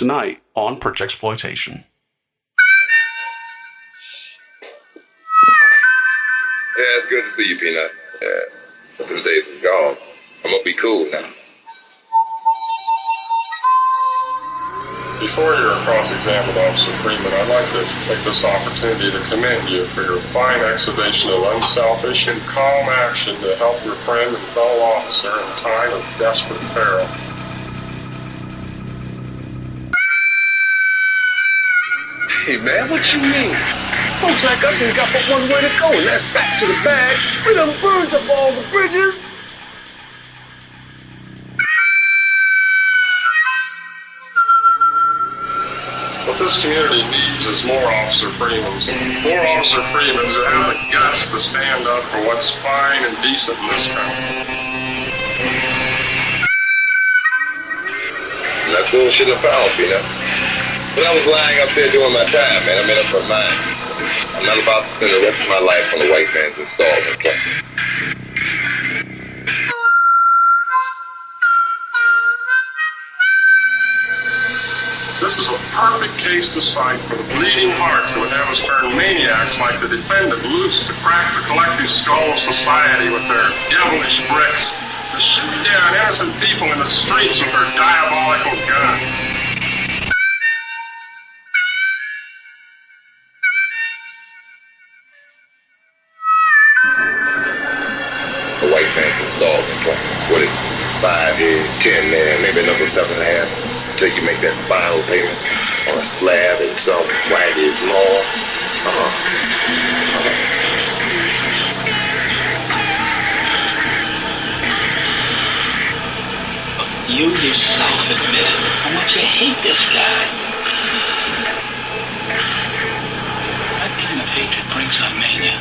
tonight on blaxploitation. Yeah, it's good to see you, Peanut. Yeah, but those days are gone. I'm gonna be cool now. Before you're cross-examined, Officer Freeman, I'd like to take this opportunity to commend you for your fine exhibition of unselfish and calm action to help your friend and fellow officer in a time of desperate peril. Hey, man, what you mean? Folks like us ain't got but one way to go, and that's back to the bag. We done burned up all the bridges. What this community needs is more Officer Freemans. More Officer Freemans who have the guts to stand up for what's fine and decent in this country. That's bullshit I found, Peanut. But I was lying up there doing my time, man. I made up my mind. I'm not about to spend the rest of my life on the white man's installment plan. This is a perfect case to cite for the bleeding hearts that would have us turn maniacs like the defendant loose to crack the collective skull of society with their devilish bricks, to shoot down innocent people in the streets with their diabolical guns. The white man's installment plan. What is it? 5 years, 10 there, maybe another 7.5. Until you make that final payment on a slab and some wagged law. You yourself admitted how much you hate this guy. That kind of hatred brings on mania.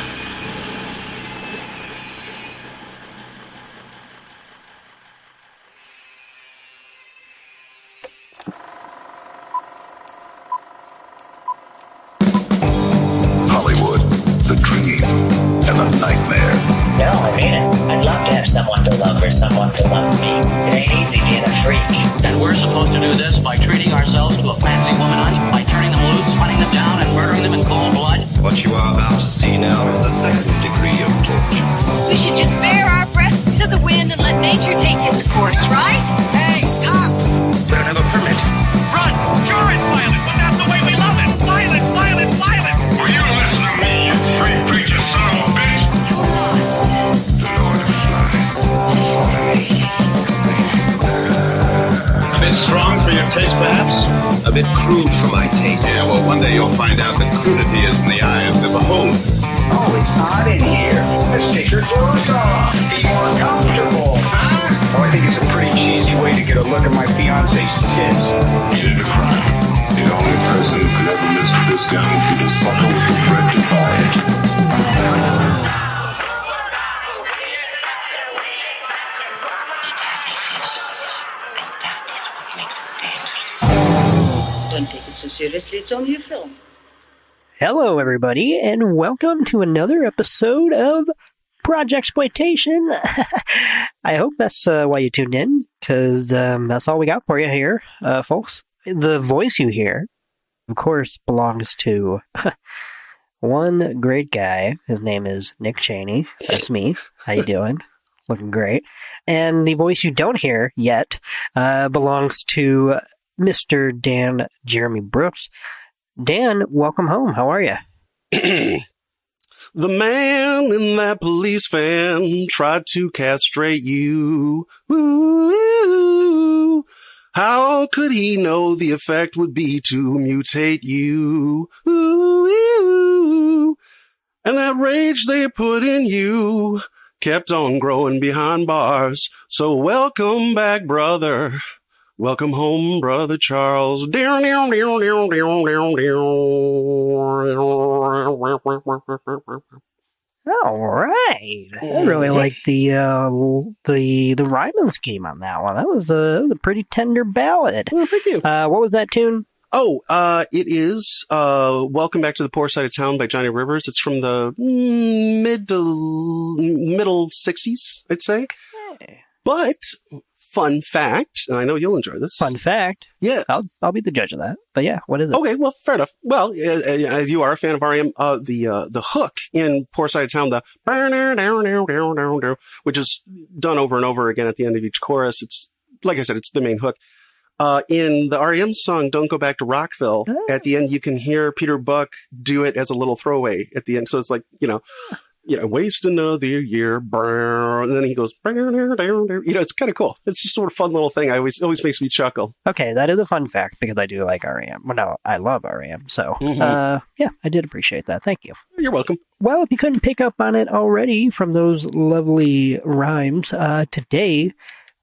The dream and the nightmare. No, I mean it. I'd love to have someone to love or someone to love me. It ain't easy being a freak. And we're supposed to do this by treating ourselves to a fancy womanize, by turning them loose, hunting them down, and murdering them in cold blood. What you are about to see now is the second degree of torture. We should just bare our breasts to the wind and let nature take its course, right? Hey, cops! We don't have a permit. Run! Sure it's violent, but that's the way we love it! Violent, violent, violent! Will you listen to me, you free preacher son of a bitch? The Lord of Flies. A bit strong for your taste, perhaps? A bit crude for my taste. Yeah, well, one day you'll find out that crudity is in the eye of the beholder. Oh, it's hot in here. Let's take your clothes off. Be more comfortable. Oh, I think it's a pretty cheesy way to get a look at my fiance's tits. Committed a crime. The only person who could ever mister this gun would be the sucker with the bread to buy it. It has a philosophy, and that is what makes it dangerous. Don't take it so seriously, it's only a film. Hello, everybody, and welcome to another episode of blaxploitation. I hope that's why you tuned in, because that's all we got for you here, folks. The voice you hear, of course, belongs to one great guy. His name is Nick Cheney. That's me. How you doing? Looking great. And the voice you don't hear yet belongs to Mr. Dan Jeremy Brooks. Dan, welcome home. How are you? The man in that police van tried to castrate you. Ooh, how could he know the effect would be to mutate you? Ooh, and that rage they put in you kept on growing behind bars. So welcome back, brother. Welcome home, Brother Charles. All right. I really like the rhyming scheme on that one. That was a pretty tender ballad. Well, thank you. What was that tune? Oh, it is Welcome Back to the Poor Side of Town by Johnny Rivers. It's from the middle 60s, I'd say. Hey. But fun fact, and I know you'll enjoy this. Fun fact. Yes. I'll be the judge of that. But yeah, what is it? Okay, well, fair enough. Well, if you are a fan of REM, the hook in Poor Side of Town, which is done over and over again at the end of each chorus. It's, like I said, it's the main hook. In the REM song, Don't Go Back to Rockville, at the end, you can hear Peter Buck do it as a little throwaway at the end. So it's like, waste another year. And then he goes, it's kind of cool. It's just sort of fun little thing. Always makes me chuckle. Okay, that is a fun fact because I do like REM. Well, no, I love REM. So, yeah, I did appreciate that. Thank you. You're welcome. Well, if you couldn't pick up on it already from those lovely rhymes, today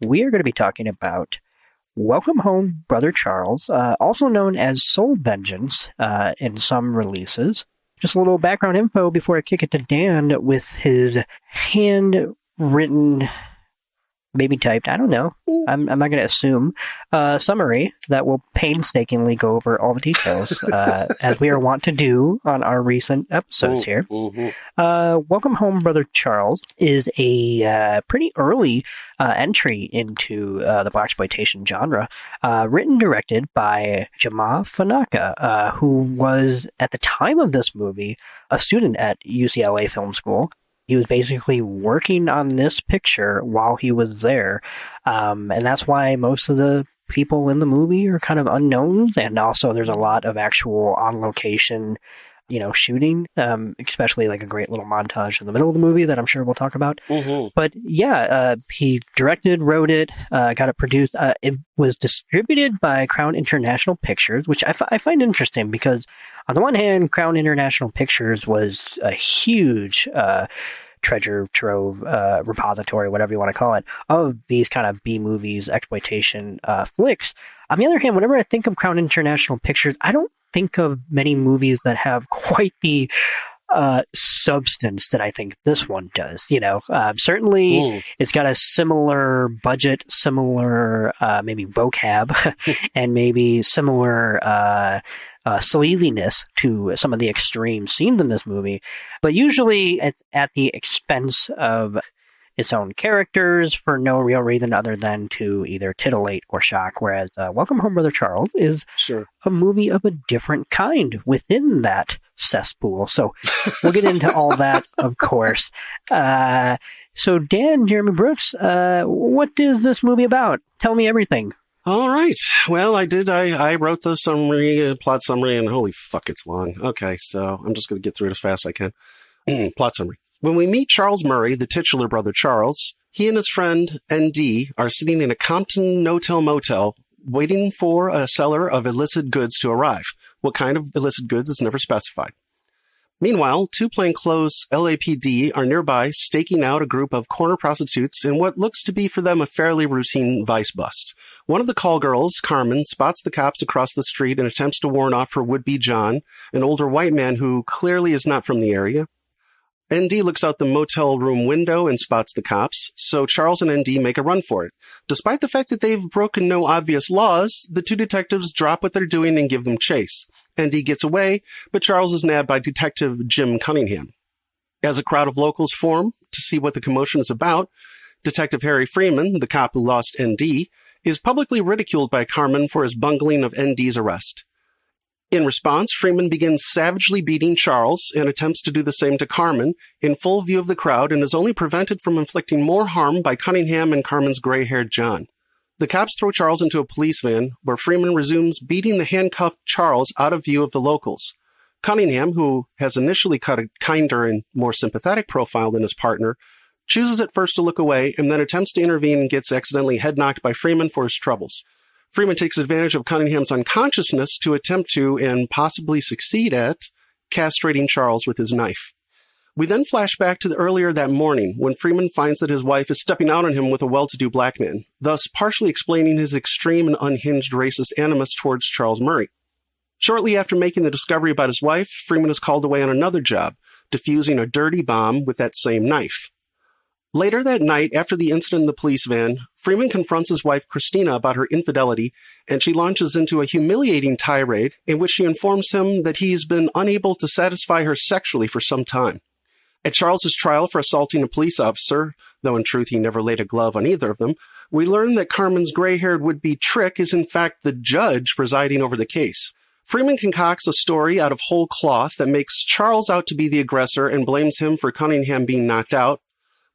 we are going to be talking about Welcome Home, Brother Charles, also known as Soul Vengeance in some releases. Just a little background info before I kick it to Dan with his handwritten, maybe typed, I don't know, I'm not going to assume, summary that will painstakingly go over all the details, as we are wont to do on our recent episodes here. Welcome Home, Brother Charles is a pretty early entry into the blaxploitation genre, written and directed by Jamaa Fanaka, who was, at the time of this movie, a student at UCLA Film School. He was basically working on this picture while he was there. And that's why most of the people in the movie are kind of unknowns. And also there's a lot of actual on-location, shooting, especially like a great little montage in the middle of the movie that I'm sure we'll talk about. But yeah, he directed, wrote it, got it produced. It was distributed by Crown International Pictures, which I find interesting because on the one hand, Crown International Pictures was a huge treasure trove, repository, whatever you want to call it, of these kind of B-movies, exploitation flicks. On the other hand, whenever I think of Crown International Pictures, I don't think of many movies that have quite the substance that I think this one does. Certainly it's got a similar budget, similar maybe vocab, and maybe similar sleaziness to some of the extreme scenes in this movie, but usually at the expense of its own characters for no real reason other than to either titillate or shock, whereas Welcome Home, Brother Charles is a movie of a different kind within that cesspool. So we'll get into all that, of course. So Dan, Jeremy Brooks, what is this movie about? Tell me everything. All right. Well, I wrote the summary, plot summary, and holy fuck, it's long. Okay, so I'm just going to get through it as fast as I can. Plot summary. When we meet Charles Murray, the titular brother Charles, he and his friend N.D. are sitting in a Compton no-tell motel waiting for a seller of illicit goods to arrive. What kind of illicit goods is never specified. Meanwhile, two plainclothes LAPD are nearby staking out a group of corner prostitutes in what looks to be for them a fairly routine vice bust. One of the call girls, Carmen, spots the cops across the street and attempts to warn off her would-be John, an older white man who clearly is not from the area. ND looks out the motel room window and spots the cops, so Charles and ND make a run for it. Despite the fact that they've broken no obvious laws, the two detectives drop what they're doing and give them chase. ND gets away, but Charles is nabbed by Detective Jim Cunningham. As a crowd of locals form to see what the commotion is about, Detective Harry Freeman, the cop who lost ND, is publicly ridiculed by Carmen for his bungling of ND's arrest. In response, Freeman begins savagely beating Charles and attempts to do the same to Carmen in full view of the crowd and is only prevented from inflicting more harm by Cunningham and Carmen's gray-haired John. The cops throw Charles into a police van where Freeman resumes beating the handcuffed Charles out of view of the locals. Cunningham, who has initially cut a kinder and more sympathetic profile than his partner, chooses at first to look away and then attempts to intervene and gets accidentally head-knocked by Freeman for his troubles. Freeman takes advantage of Cunningham's unconsciousness to attempt to, and possibly succeed at, castrating Charles with his knife. We then flash back to earlier that morning, when Freeman finds that his wife is stepping out on him with a well-to-do black man, thus partially explaining his extreme and unhinged racist animus towards Charles Murray. Shortly after making the discovery about his wife, Freeman is called away on another job, defusing a dirty bomb with that same knife. Later that night, after the incident in the police van, Freeman confronts his wife Christina about her infidelity, and she launches into a humiliating tirade in which she informs him that he's been unable to satisfy her sexually for some time. At Charles's trial for assaulting a police officer, though in truth he never laid a glove on either of them, We learn that Carmen's gray-haired would-be trick is in fact the judge presiding over the case. Freeman concocts a story out of whole cloth that makes Charles out to be the aggressor and blames him for Cunningham being knocked out,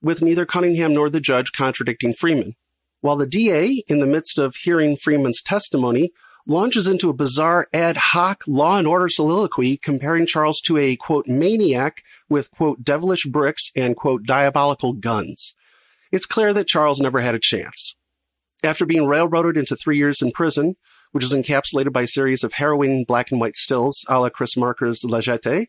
with neither Cunningham nor the judge contradicting Freeman. While the DA, in the midst of hearing Freeman's testimony, launches into a bizarre ad hoc law and order soliloquy comparing Charles to a, quote, maniac with, quote, devilish bricks and, quote, diabolical guns. It's clear that Charles never had a chance. After being railroaded into 3 years in prison, which is encapsulated by a series of harrowing black and white stills a la Chris Marker's La Jetée,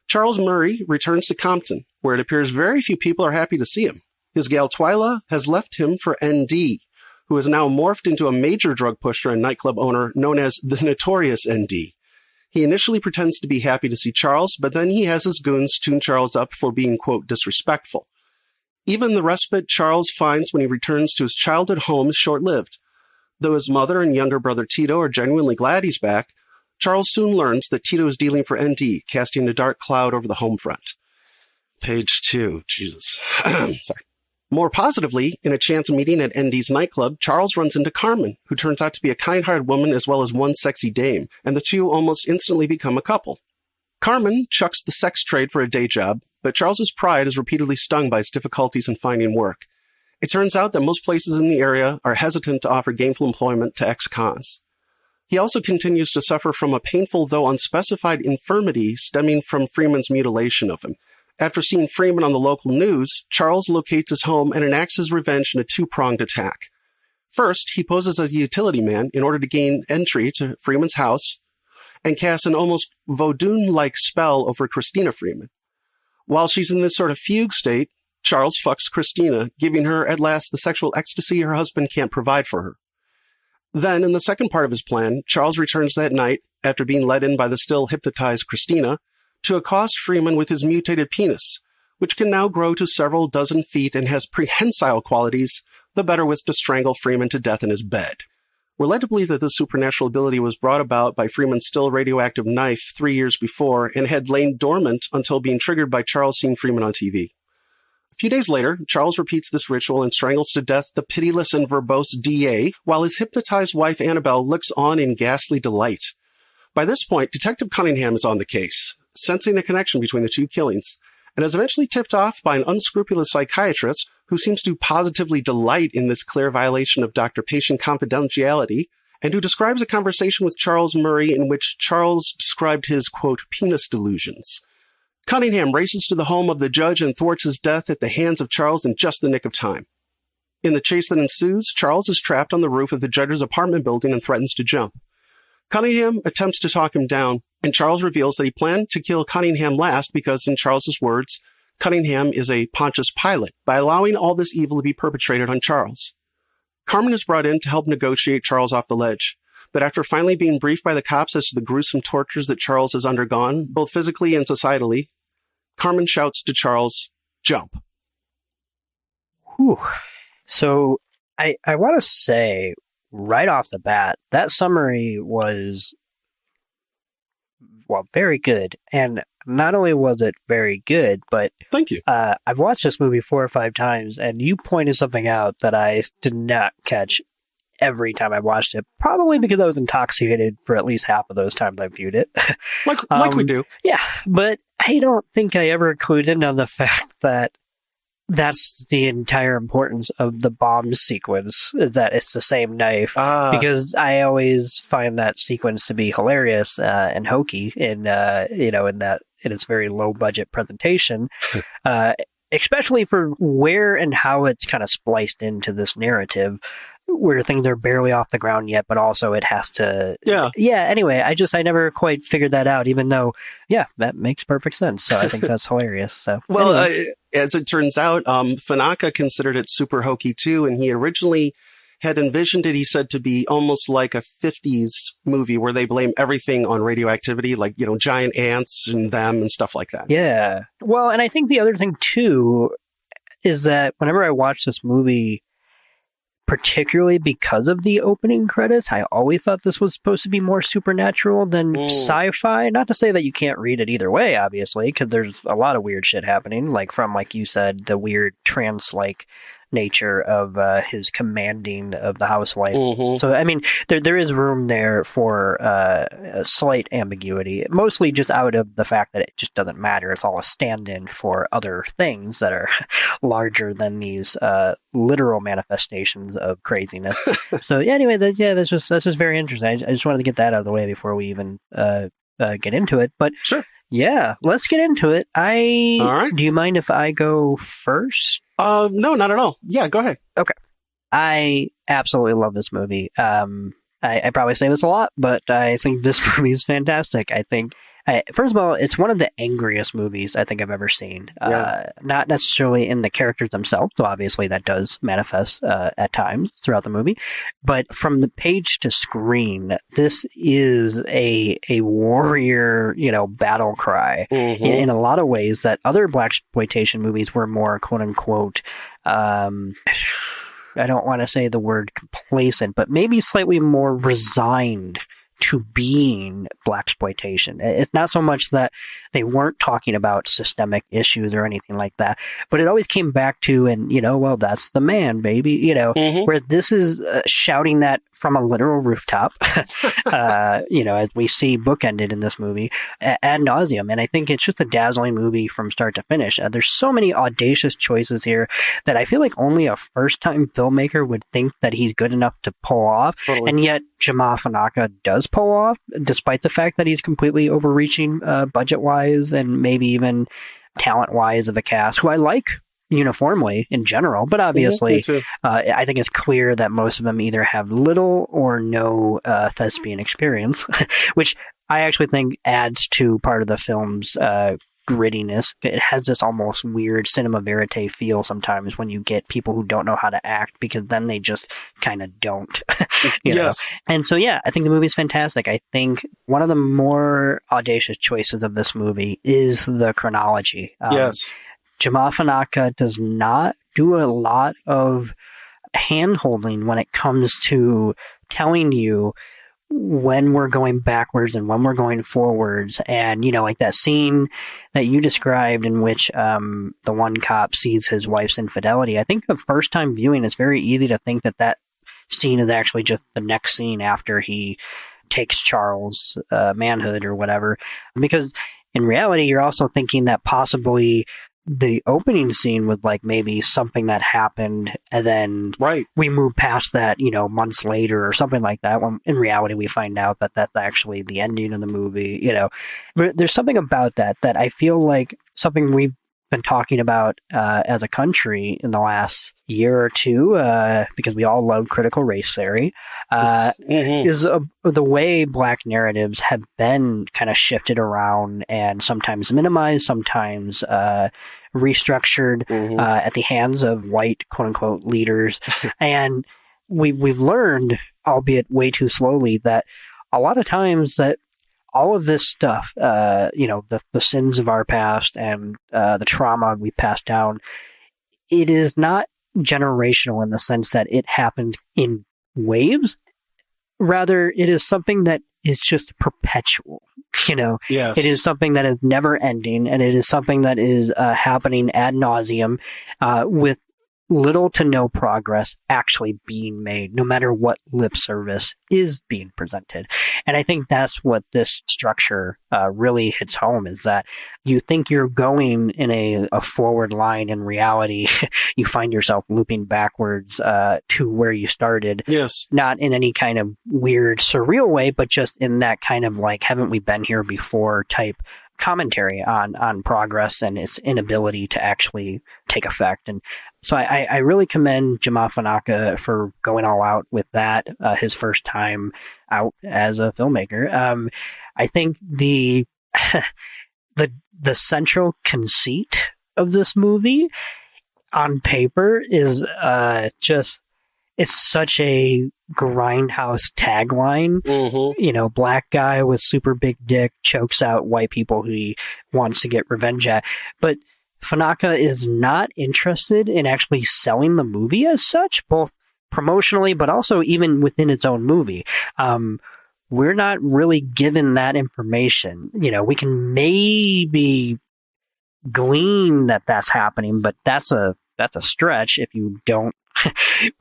Charles Murray returns to Compton, where it appears very few people are happy to see him. His gal Twyla has left him for ND, who is now morphed into a major drug pusher and nightclub owner known as the Notorious ND. He initially pretends to be happy to see Charles, but then he has his goons tune Charles up for being, quote, disrespectful. Even the respite Charles finds when he returns to his childhood home is short-lived. Though his mother and younger brother Tito are genuinely glad he's back, Charles soon learns that Tito is dealing for ND, casting a dark cloud over the home front. Page 2. Jesus. Sorry. More positively, in a chance meeting at ND's nightclub, Charles runs into Carmen, who turns out to be a kind-hearted woman as well as one sexy dame, and the two almost instantly become a couple. Carmen chucks the sex trade for a day job, but Charles's pride is repeatedly stung by his difficulties in finding work. It turns out that most places in the area are hesitant to offer gainful employment to ex-cons. He also continues to suffer from a painful though unspecified infirmity stemming from Freeman's mutilation of him. After seeing Freeman on the local news, Charles locates his home and enacts his revenge in a two-pronged attack. First, he poses as a utility man in order to gain entry to Freeman's house and casts an almost Vodun-like spell over Christina Freeman. While she's in this sort of fugue state, Charles fucks Christina, giving her at last the sexual ecstasy her husband can't provide for her. Then, in the second part of his plan, Charles returns that night, after being led in by the still hypnotized Christina, to accost Freeman with his mutated penis, which can now grow to several dozen feet and has prehensile qualities, the better with to strangle Freeman to death in his bed. We're led to believe that this supernatural ability was brought about by Freeman's still radioactive knife 3 years before and had lain dormant until being triggered by Charles seeing Freeman on TV. A few days later, Charles repeats this ritual and strangles to death the pitiless and verbose DA, while his hypnotized wife Annabelle looks on in ghastly delight. By this point, Detective Cunningham is on the case, sensing a connection between the two killings, and is eventually tipped off by an unscrupulous psychiatrist who seems to positively delight in this clear violation of doctor-patient confidentiality, and who describes a conversation with Charles Murray in which Charles described his, quote, penis delusions. Cunningham races to the home of the judge and thwarts his death at the hands of Charles in just the nick of time. In the chase that ensues, Charles is trapped on the roof of the judge's apartment building and threatens to jump. Cunningham attempts to talk him down, and Charles reveals that he planned to kill Cunningham last because, in Charles's words, Cunningham is a Pontius Pilate by allowing all this evil to be perpetrated on Charles. Carmen is brought in to help negotiate Charles off the ledge, but after finally being briefed by the cops as to the gruesome tortures that Charles has undergone, both physically and societally, Carmen shouts to Charles, "Jump." Whew. So, I want to say, right off the bat, that summary was, well, very good. And not only was it very good, but thank you. I've watched this movie 4 or 5 times, and you pointed something out that I did not catch every time I watched it, probably because I was intoxicated for at least half of those times I viewed it. like we do. Yeah, but I don't think I ever clued in on the fact that that's the entire importance of the bomb sequence, that it's the same knife, because I always find that sequence to be hilarious and hokey in its very low budget presentation, especially for where and how it's kind of spliced into this narrative, where things are barely off the ground yet, but also it has to... Anyway, I never quite figured that out, even though, that makes perfect sense. So I think that's hilarious. So, well, anyway. As it turns out, Fanaka considered it super hokey too, and he originally had envisioned it, he said, to be almost like a 50s movie where they blame everything on radioactivity, like, giant ants and them and stuff like that. Yeah. Well, and I think the other thing too is that whenever I watch this movie, particularly because of the opening credits, I always thought this was supposed to be more supernatural than sci-fi. Not to say that you can't read it either way, obviously, because there's a lot of weird shit happening, like you said, the weird trance-like nature of his commanding of the housewife. Mm-hmm. So, I mean, there is room there for a slight ambiguity, mostly just out of the fact that it just doesn't matter. It's all a stand-in for other things that are larger than these literal manifestations of craziness. So, yeah, anyway, that's just very interesting. I just wanted to get that out of the way before we even get into it. But sure. Yeah, let's get into it. All right. Do you mind if I go first? No, not at all. Yeah, go ahead. Okay. I absolutely love this movie. I probably say this a lot, but I think this movie is fantastic. I think, first of all, it's one of the angriest movies I think I've ever seen. Yeah. Not necessarily in the characters themselves, so obviously that does manifest at times throughout the movie. But from the page to screen, this is a warrior, battle cry in a lot of ways that other blaxploitation movies were more quote unquote. I don't want to say the word complacent, but maybe slightly more resigned to being blaxploitation. It's not so much that they weren't talking about systemic issues or anything like that, but it always came back to, well, that's the man, baby, where this is shouting that from a literal rooftop, as we see bookended in this movie ad nauseum. And I think it's just a dazzling movie from start to finish. There's so many audacious choices here that I feel like only a first-time filmmaker would think that he's good enough to pull off. Totally. And yet Jamaa Fanaka does pull off, despite the fact that he's completely overreaching budget-wise and maybe even talent-wise of the cast, who I like uniformly in general, but obviously I think it's clear that most of them either have little or no thespian experience, which I actually think adds to part of the film's grittiness. It has this almost weird cinema verite feel sometimes when you get people who don't know how to act, because then they just kind of don't. Yes. And so, yeah, I think the movie's fantastic. I think one of the more audacious choices of this movie is the chronology. Yes. Jamaa Fanaka does not do a lot of hand-holding when it comes to telling you when we're going backwards and when we're going forwards. And, like that scene that you described in which the one cop sees his wife's infidelity. I think the first time viewing, it's very easy to think that scene is actually just the next scene after he takes Charles' manhood or whatever. Because in reality, you're also thinking that possibly the opening scene was like maybe something that happened and then we move past that, months later or something like that, when in reality we find out that that's actually the ending of the movie, But there's something about that I feel like something we've been talking about as a country in the last year or two, because we all love critical race theory, is the way Black narratives have been kind of shifted around and sometimes minimized, sometimes restructured at the hands of white quote-unquote leaders. And we've learned, albeit way too slowly, that a lot of times that all of this stuff, the sins of our past and the trauma we passed down, it is not generational in the sense that it happens in waves. Rather, it is something that is just perpetual. Yes. It is something that is never ending, and it is something that is happening ad nauseum with little to no progress actually being made, no matter what lip service is being presented. And I think that's what this structure really hits home, is that you think you're going in a forward line. In reality, you find yourself looping backwards to where you started. Yes. Not in any kind of weird, surreal way, but just in that kind of like, haven't we been here before type commentary on progress and its inability to actually take effect. And so I really commend Jamaa Fanaka for going all out with that, his first time out as a filmmaker. I think the central conceit of this movie on paper is it's such a grindhouse tagline. Black guy with super big dick chokes out white people who he wants to get revenge at. But Fanaka is not interested in actually selling the movie as such, both promotionally, but also even within its own movie. We're not really given that information. We can maybe glean that that's happening, but that's a that's a stretch if you don't.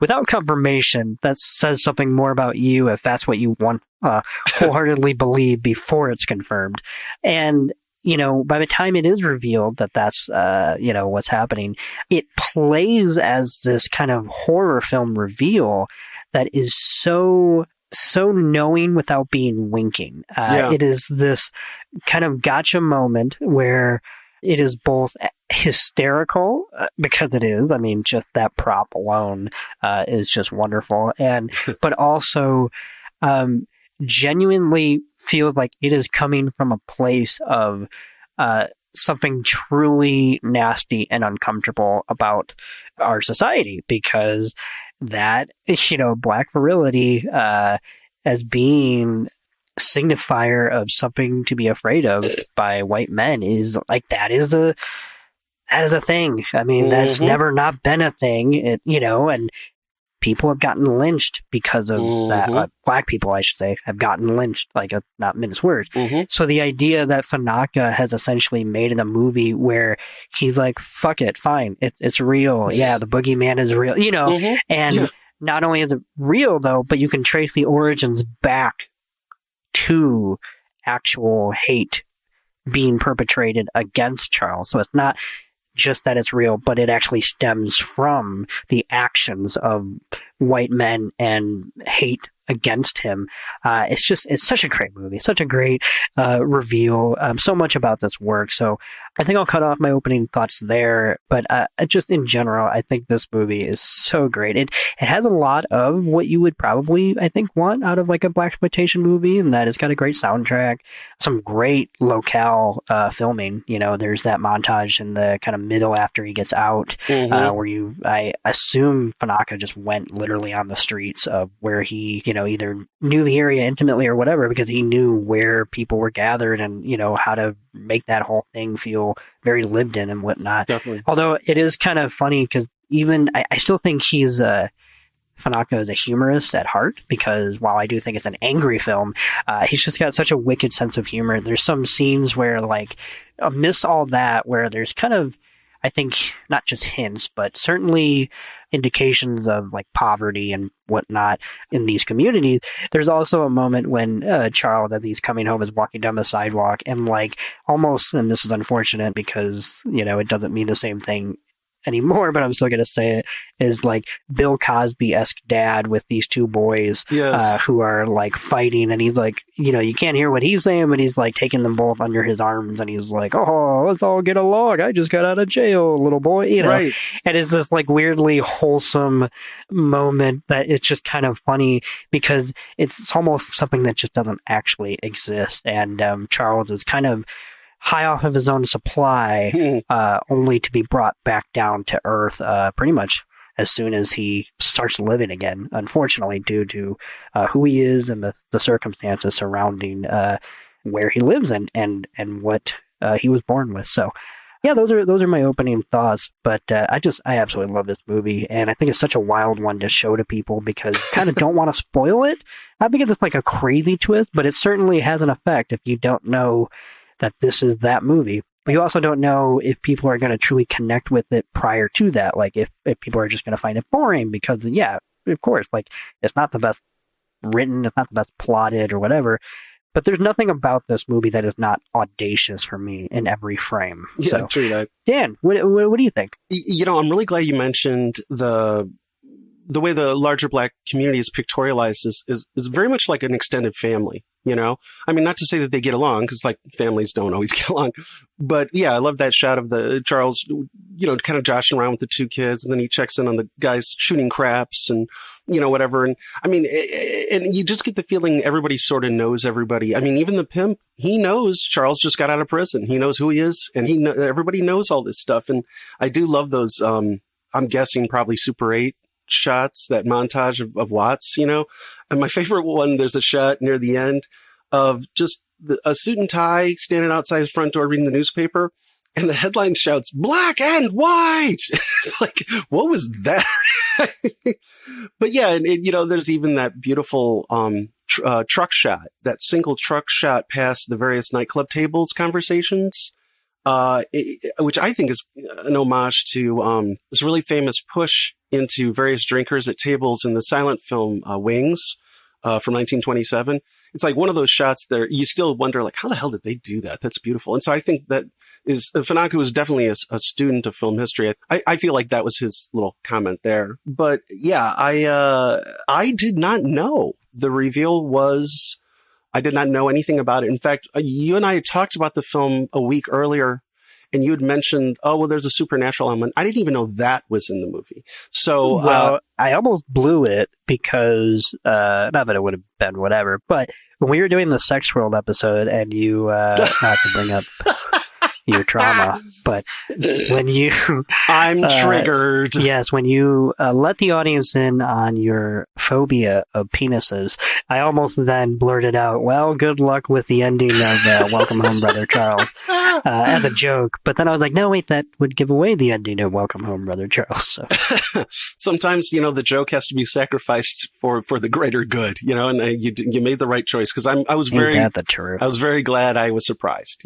Without confirmation, that says something more about you if that's what you want wholeheartedly believe before it's confirmed. And, by the time it is revealed that that's, what's happening, it plays as this kind of horror film reveal that is so knowing without being winking. It is this kind of gotcha moment where it is both hysterical, because it is. I mean, just that prop alone is just wonderful. But also genuinely feels like it is coming from a place of something truly nasty and uncomfortable about our society, because that, black virility as being signifier of something to be afraid of by white men is like, that is a thing. I mean, that's never not been a thing, and people have gotten lynched because of that. Black people, I should say, have gotten lynched, not mince words. So the idea that Fanaka has essentially made in a movie where he's like, fuck it, fine, it's real. Yeah, the boogeyman is real, and not only is it real though, but you can trace the origins back to actual hate being perpetrated against Charles. So it's not just that it's real, but it actually stems from the actions of white men and hate against him. It's such a great movie, such a great reveal, so much about this work. So I think I'll cut off my opening thoughts there, but just in general, I think this movie is so great. It has a lot of what you would probably, I think, want out of like a blaxploitation movie, and that it's got a great soundtrack, some great locale filming. There's that montage in the kind of middle after he gets out, where I assume Fanaka just went literally on the streets of where he, either knew the area intimately or whatever, because he knew where people were gathered and, how to make that whole thing feel very lived in and whatnot. Definitely. Although it is kind of funny because even I still think Fanaka is a humorist at heart, because while I do think it's an angry film, he's just got such a wicked sense of humor. There's some scenes where, like, amidst all that, where there's kind of, I think, not just hints, but certainly indications of like poverty and whatnot in these communities. There's also a moment when Charles, as he's coming home, is walking down the sidewalk and like almost, and this is unfortunate because, it doesn't mean the same thing anymore, but I'm still going to say it, is like Bill Cosby-esque dad with these two boys who are like fighting, and he's like, you can't hear what he's saying, but he's like taking them both under his arms, and he's like, oh, let's all get along. I just got out of jail, little boy, Right. And it's this like weirdly wholesome moment that it's just kind of funny because it's almost something that just doesn't actually exist. And Charles is kind of high off of his own supply, only to be brought back down to earth pretty much as soon as he starts living again, unfortunately, due to who he is and the circumstances surrounding where he lives and what he was born with. So, yeah, those are my opening thoughts. But I absolutely love this movie, and I think it's such a wild one to show to people because you kind of don't want to spoil it. I think it's like a crazy twist, but it certainly has an effect if you don't know that this is that movie. But you also don't know if people are going to truly connect with it prior to that. Like if people are just going to find it boring because, yeah, of course, like it's not the best written, it's not the best plotted or whatever. But there's nothing about this movie that is not audacious for me in every frame. Yeah, so, true that. Dan, what do you think? I'm really glad you mentioned the way the larger black community is pictorialized is very much like an extended family. I mean, not to say that they get along, because like families don't always get along, but yeah, I love that shot of the Charles, kind of joshing around with the two kids, and then he checks in on the guys shooting craps and whatever. And I mean, and you just get the feeling everybody sort of knows everybody. I mean, even the pimp, he knows Charles just got out of prison. He knows who he is, and everybody knows all this stuff. And I do love those. I'm guessing probably Super 8 shots, that montage of Watts, and my favorite one, there's a shot near the end of just a suit and tie standing outside his front door reading the newspaper, and the headline shouts black and white. It's like, what was that? But yeah, and there's even that beautiful truck shot, that single truck shot past the various nightclub tables conversations which I think is an homage to this really famous push into various drinkers at tables in the silent film Wings from 1927. It's like one of those shots that you still wonder, like, how the hell did they do that? That's beautiful. And so I think that Fanaka was definitely a student of film history. I feel like that was his little comment there. But yeah, I did not know. The reveal was, I did not know anything about it. In fact, you and I had talked about the film a week earlier, and you had mentioned, oh, well, there's a supernatural element. I didn't even know that was in the movie. So, well, I almost blew it because, not that it would have been whatever, but when we were doing the Sex World episode and you, not to bring up your trauma, but when you... I'm triggered. Yes, when you let the audience in on your phobia of penises, I almost then blurted out, well, good luck with the ending of Welcome Home, Brother Charles, as a joke. But then I was like, no, wait, that would give away the ending of Welcome Home, Brother Charles. So. Sometimes, the joke has to be sacrificed for the greater good, and you made the right choice, because I was very... Ain't that the truth? I was very glad I was surprised,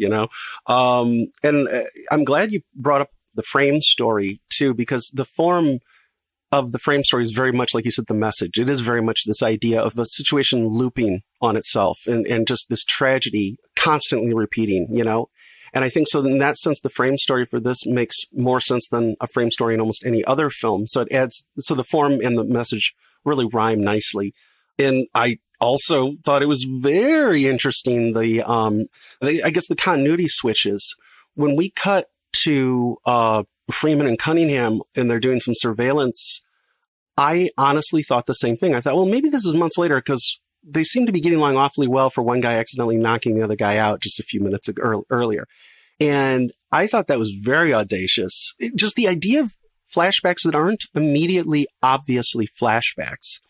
And I'm glad you brought up the frame story, too, because the form of the frame story is very much, like you said, the message. It is very much this idea of the situation looping on itself and just this tragedy constantly repeating, And I think so in that sense, the frame story for this makes more sense than a frame story in almost any other film. So it adds, so the form and the message really rhyme nicely. And I also thought it was very interesting, I guess the continuity switches. When we cut to Freeman and Cunningham and they're doing some surveillance, I honestly thought the same thing. I thought, well, maybe this is months later, because they seem to be getting along awfully well for one guy accidentally knocking the other guy out just a few minutes earlier. And I thought that was very audacious. Just the idea of flashbacks that aren't immediately obviously flashbacks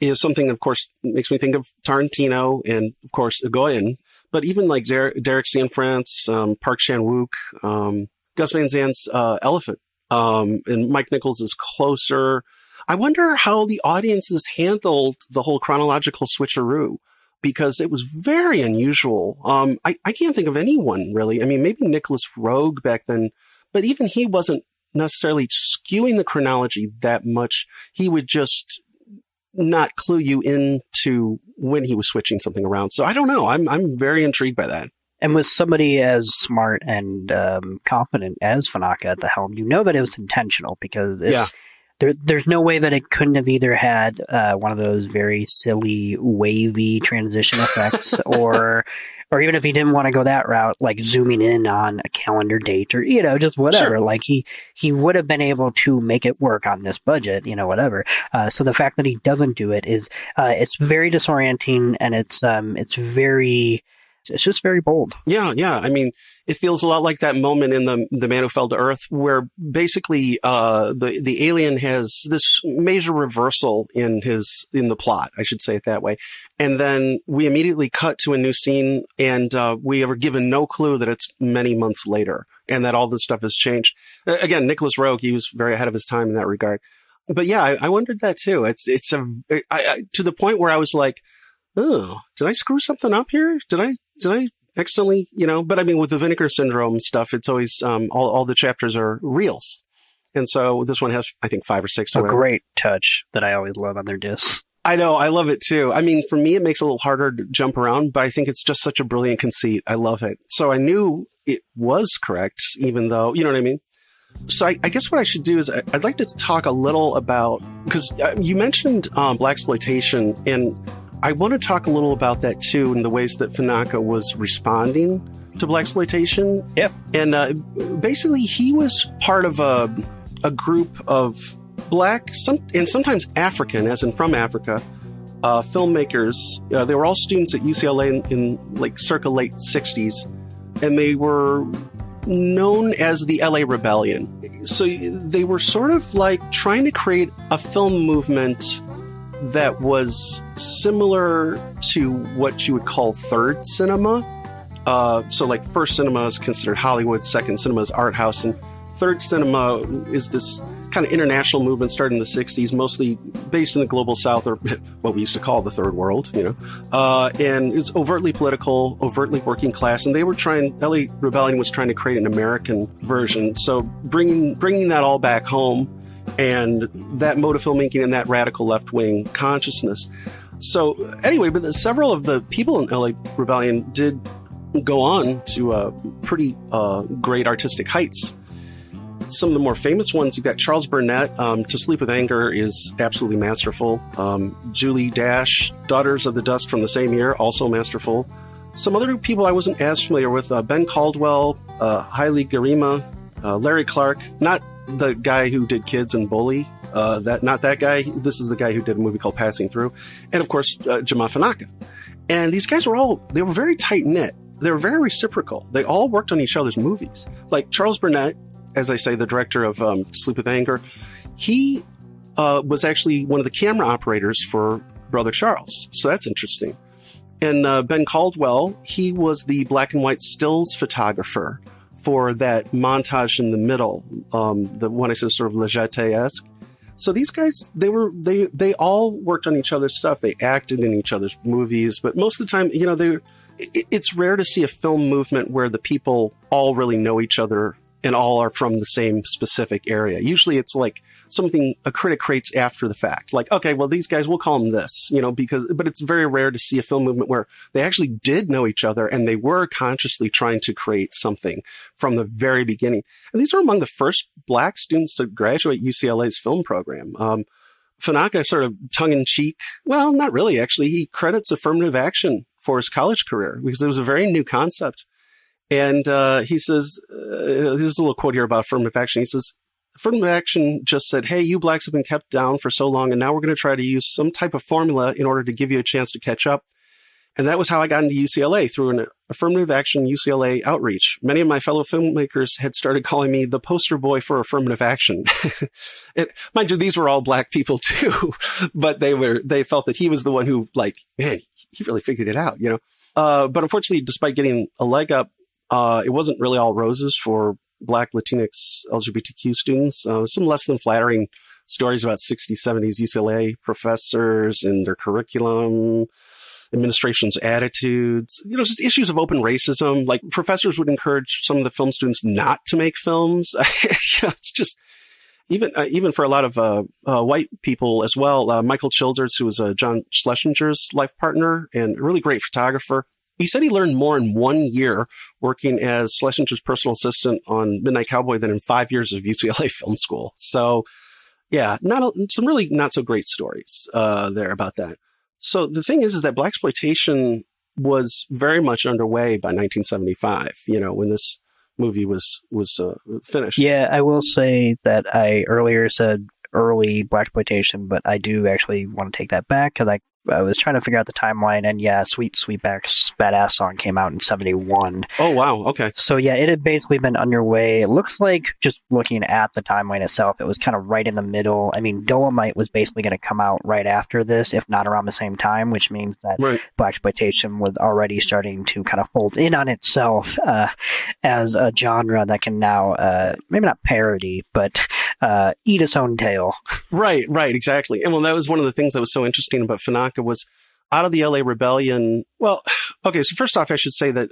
is something, of course, makes me think of Tarantino and, of course, Egoyan. But even like Derek Cianfrance, Park Chan-wook, Gus Van Zant's Elephant, and Mike Nichols is Closer. I wonder how the audiences handled the whole chronological switcheroo, because it was very unusual. I can't think of anyone, really. I mean, maybe Nicholas Roeg back then, but even he wasn't necessarily skewing the chronology that much. He would just not clue you into when he was switching something around. So I don't know. I'm very intrigued by that. And with somebody as smart and competent as Fanaka at the helm, that it was intentional, because there's no way that it couldn't have either had one of those very silly, wavy transition effects, or even if he didn't want to go that route, like zooming in on a calendar date, or, just whatever. Sure. Like he would have been able to make it work on this budget, whatever. So the fact that he doesn't do it is, it's very disorienting, and it's just very bold. Yeah. I mean, it feels a lot like that moment in the Man Who Fell to Earth, where basically the alien has this major reversal in the plot. I should say it that way. And then we immediately cut to a new scene, and we are given no clue that it's many months later and that all this stuff has changed. Again, Nicholas Roeg, he was very ahead of his time in that regard. But yeah, I wondered that too. It's to the point where I was like, oh, did I screw something up here? Did I accidentally, but I mean, with the Vinegar Syndrome stuff, it's always, all the chapters are reels. And so this one has, I think, 5 or 6. A great touch that I always love on their discs. I know. I love it too. I mean, for me, it makes it a little harder to jump around, but I think it's just such a brilliant conceit. I love it. So I knew it was correct, even though, you know what I mean? So I guess what I should do is I'd like to talk a little about, because you mentioned blaxploitation, and I want to talk a little about that too, in the ways that Fanaka was responding to blaxploitation. Yeah. And basically, he was part of a group of Black, and sometimes African, as in from Africa, filmmakers. They were all students at UCLA in like circa late 60s, and they were known as the LA Rebellion. So they were sort of like trying to create a film movement that was similar to what you would call third cinema. So like first cinema is considered Hollywood, second cinema is art house, and third cinema is this kind of international movement started in the 60s, mostly based in the global south, or what we used to call the third world, and it's overtly political, overtly working class. And LA Rebellion was trying to create an American version. So bringing that all back home and that mode of filmmaking and that radical left-wing consciousness. So anyway, but several of the people in LA Rebellion did go on to pretty great artistic heights. Some of the more famous ones, you've got Charles Burnett. To Sleep with Anger is absolutely masterful. Julie Dash, Daughters of the Dust from the same year, also masterful. Some other people I wasn't as familiar with, Ben Caldwell, Haile Gerima, Larry Clark, not the guy who did Kids and Bully, not that guy. This is the guy who did a movie called Passing Through. And of course, Jamaa Fanaka. And these guys were very tight-knit. They were very reciprocal. They all worked on each other's movies. Like Charles Burnett, as I say, the director of Sleep with Anger, he was actually one of the camera operators for Brother Charles. So that's interesting. And Ben Caldwell, he was the black and white stills photographer for that montage in the middle, the one I said sort of Le Jeté-esque. So these guys, they all worked on each other's stuff. They acted in each other's movies, but most of the time, it's rare to see a film movement where the people all really know each other and all are from the same specific area. Usually it's like something a critic creates after the fact. Like, okay, well, these guys, we'll call them this, but it's very rare to see a film movement where they actually did know each other and they were consciously trying to create something from the very beginning. And these are among the first black students to graduate UCLA's film program. Fanaka, sort of tongue-in-cheek, well, not really, actually. He credits affirmative action for his college career because it was a very new concept. And he says, there's a little quote here about affirmative action. He says, affirmative action just said, hey, you blacks have been kept down for so long, and now we're going to try to use some type of formula in order to give you a chance to catch up. And that was how I got into UCLA, through an affirmative action UCLA outreach. Many of my fellow filmmakers had started calling me the poster boy for affirmative action. Mind you, these were all black people too, but they felt that he was the one who, like, man, he really figured it out, But unfortunately, despite getting a leg up, it wasn't really all roses for Black, Latinx, LGBTQ students. Some less than flattering stories about 60s, 70s UCLA professors and their curriculum, administration's attitudes, just issues of open racism. Like, professors would encourage some of the film students not to make films. It's just, even for a lot of white people as well. Michael Childers, who was John Schlesinger's life partner and a really great photographer, he said he learned more in 1 year working as Schlesinger's personal assistant on Midnight Cowboy than in 5 years of UCLA film school. So, yeah, some really not so great stories there about that. So the thing is that blaxploitation was very much underway by 1975, when this movie was finished. Yeah, I will say that I earlier said early blaxploitation, but I do actually want to take that back because I was trying to figure out the timeline, and yeah, Sweet Sweetback's Badass Song came out in 1971. Oh, wow, okay. So yeah, it had basically been underway. It looks like, just looking at the timeline itself, it was kind of right in the middle. I mean, Dolomite was basically going to come out right after this, if not around the same time, which means that blaxploitation was already starting to kind of fold in on itself as a genre that can now, maybe not parody, but eat its own tail. Right, exactly. And well, that was one of the things that was so interesting about Fanaka was out of the LA Rebellion. Well, okay, so first off, I should say that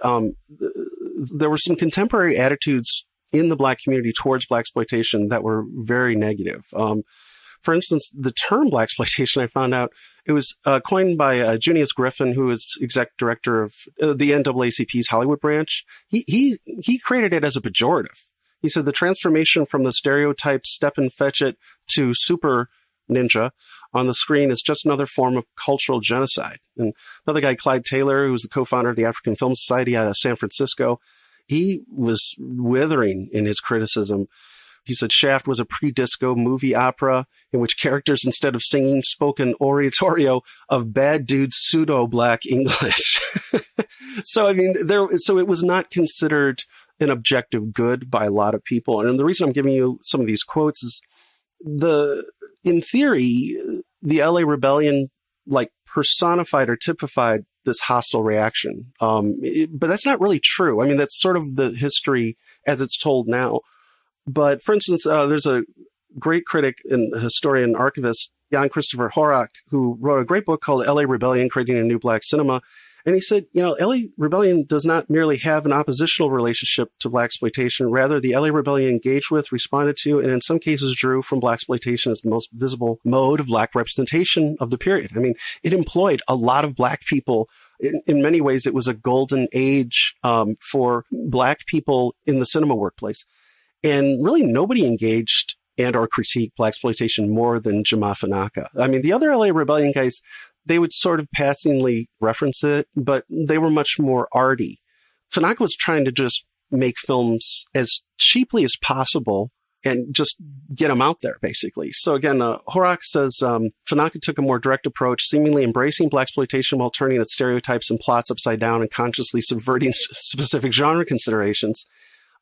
there were some contemporary attitudes in the black community towards blaxploitation that were very negative. For instance, the term blaxploitation, I found out, it was coined by Junius Griffin, who is exec director of the NAACP's Hollywood branch. He created it as a pejorative. He said the transformation from the stereotype step and fetch it to super ninja on the screen is just another form of cultural genocide. And another guy, Clyde Taylor, who was the co-founder of the African Film Society out of San Francisco, he was withering in his criticism. He said Shaft was a pre-disco movie opera in which characters, instead of singing, spoke an oratorio of bad dudes pseudo-black English. So, I mean, so it was not considered an objective good by a lot of people. And the reason I'm giving you some of these quotes is in theory, the LA Rebellion personified or typified this hostile reaction. But that's not really true. I mean, that's sort of the history as it's told now. But for instance, there's a great critic and historian archivist, Jan Christopher Horak, who wrote a great book called L.A. Rebellion, Creating a New Black Cinema. And he said, L.A. Rebellion does not merely have an oppositional relationship to blaxploitation. Rather, the L.A. Rebellion engaged with, responded to, and in some cases drew from blaxploitation as the most visible mode of black representation of the period. I mean, it employed a lot of black people. In many ways, it was a golden age for black people in the cinema workplace. And really nobody engaged and or critiqued blaxploitation more than Jamaa Fanaka. I mean, the other LA Rebellion guys, they would sort of passingly reference it, but they were much more arty. Fanaka was trying to just make films as cheaply as possible and just get them out there, basically. So again, Horak says Fanaka took a more direct approach, seemingly embracing blaxploitation while turning its stereotypes and plots upside down and consciously subverting specific genre considerations.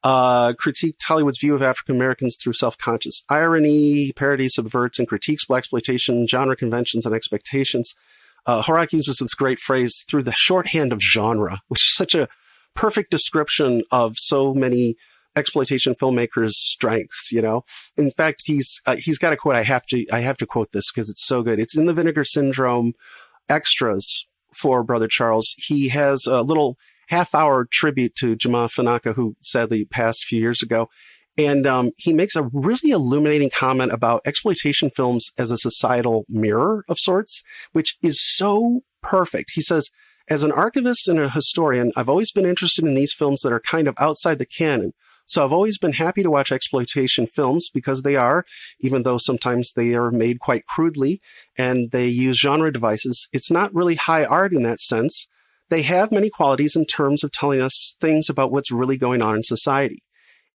Critiqued Hollywood's view of African Americans through self-conscious irony, parodies, subverts, and critiques blaxploitation, genre conventions, and expectations. Horak uses this great phrase, through the shorthand of genre, which is such a perfect description of so many exploitation filmmakers' strengths, In fact, he's got a quote. I have to quote this because it's so good. It's in the Vinegar Syndrome extras for Brother Charles. He has a little half-hour tribute to Jamaa Fanaka, who sadly passed a few years ago. And he makes a really illuminating comment about exploitation films as a societal mirror of sorts, which is so perfect. He says, as an archivist and a historian, I've always been interested in these films that are kind of outside the canon. So I've always been happy to watch exploitation films because they are, even though sometimes they are made quite crudely and they use genre devices, it's not really high art in that sense. They have many qualities in terms of telling us things about what's really going on in society.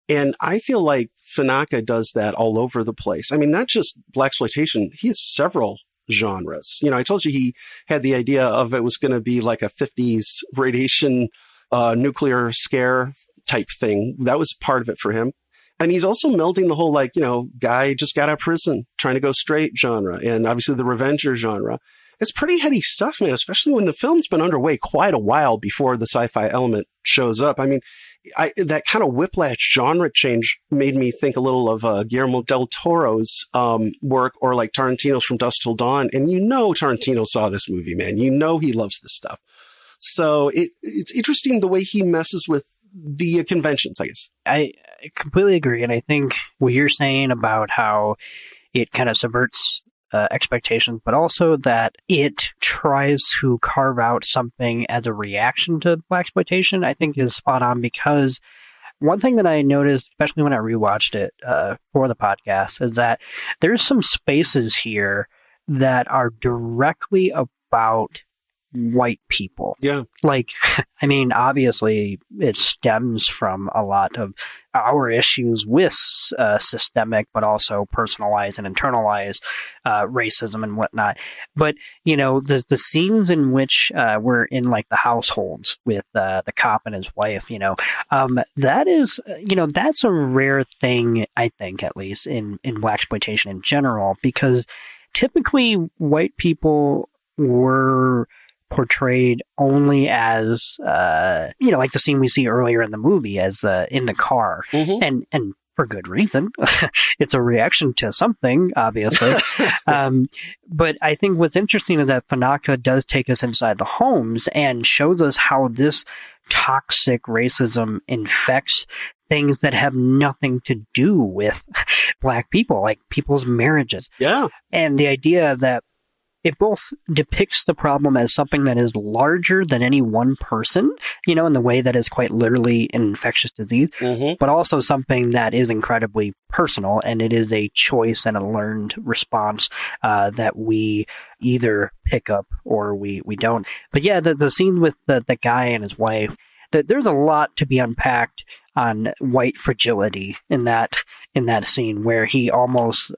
And I feel like Fanaka does that all over the place. I mean, not just blaxploitation, he has several genres. I told you he had the idea of it was going to be like a 50s radiation nuclear scare type thing. That was part of it for him. And he's also melding the whole, guy just got out of prison, trying to go straight genre, and obviously the revenger genre. It's pretty heady stuff, man, especially when the film's been underway quite a while before the sci-fi element shows up. I mean, that kind of whiplash genre change made me think a little of Guillermo del Toro's work, or like Tarantino's From Dusk Till Dawn. And Tarantino saw this movie, man. He loves this stuff. So it's interesting the way he messes with the conventions, I guess. I completely agree. And I think what you're saying about how it kind of subverts expectations, but also that it tries to carve out something as a reaction to blaxploitation, I think is spot on, because one thing that I noticed, especially when I rewatched it for the podcast, is that there's some spaces here that are directly about white people. Yeah. Obviously it stems from a lot of our issues with systemic, but also personalized and internalized racism and whatnot. But, the scenes in which we're in the households with the cop and his wife, that is, that's a rare thing, I think, at least in blaxploitation in general, because typically white people were portrayed only as, like the scene we see earlier in the movie, as in the car. Mm-hmm. And for good reason. It's a reaction to something, obviously. But I think what's interesting is that Fanaka does take us inside the homes and shows us how this toxic racism infects things that have nothing to do with black people, like people's marriages. Yeah. And the idea that it both depicts the problem as something that is larger than any one person, in the way that is quite literally an infectious disease, mm-hmm. but also something that is incredibly personal, and it is a choice and a learned response that we either pick up or we don't. But yeah, the scene with the guy and his wife, there's a lot to be unpacked on white fragility in that scene, where he almost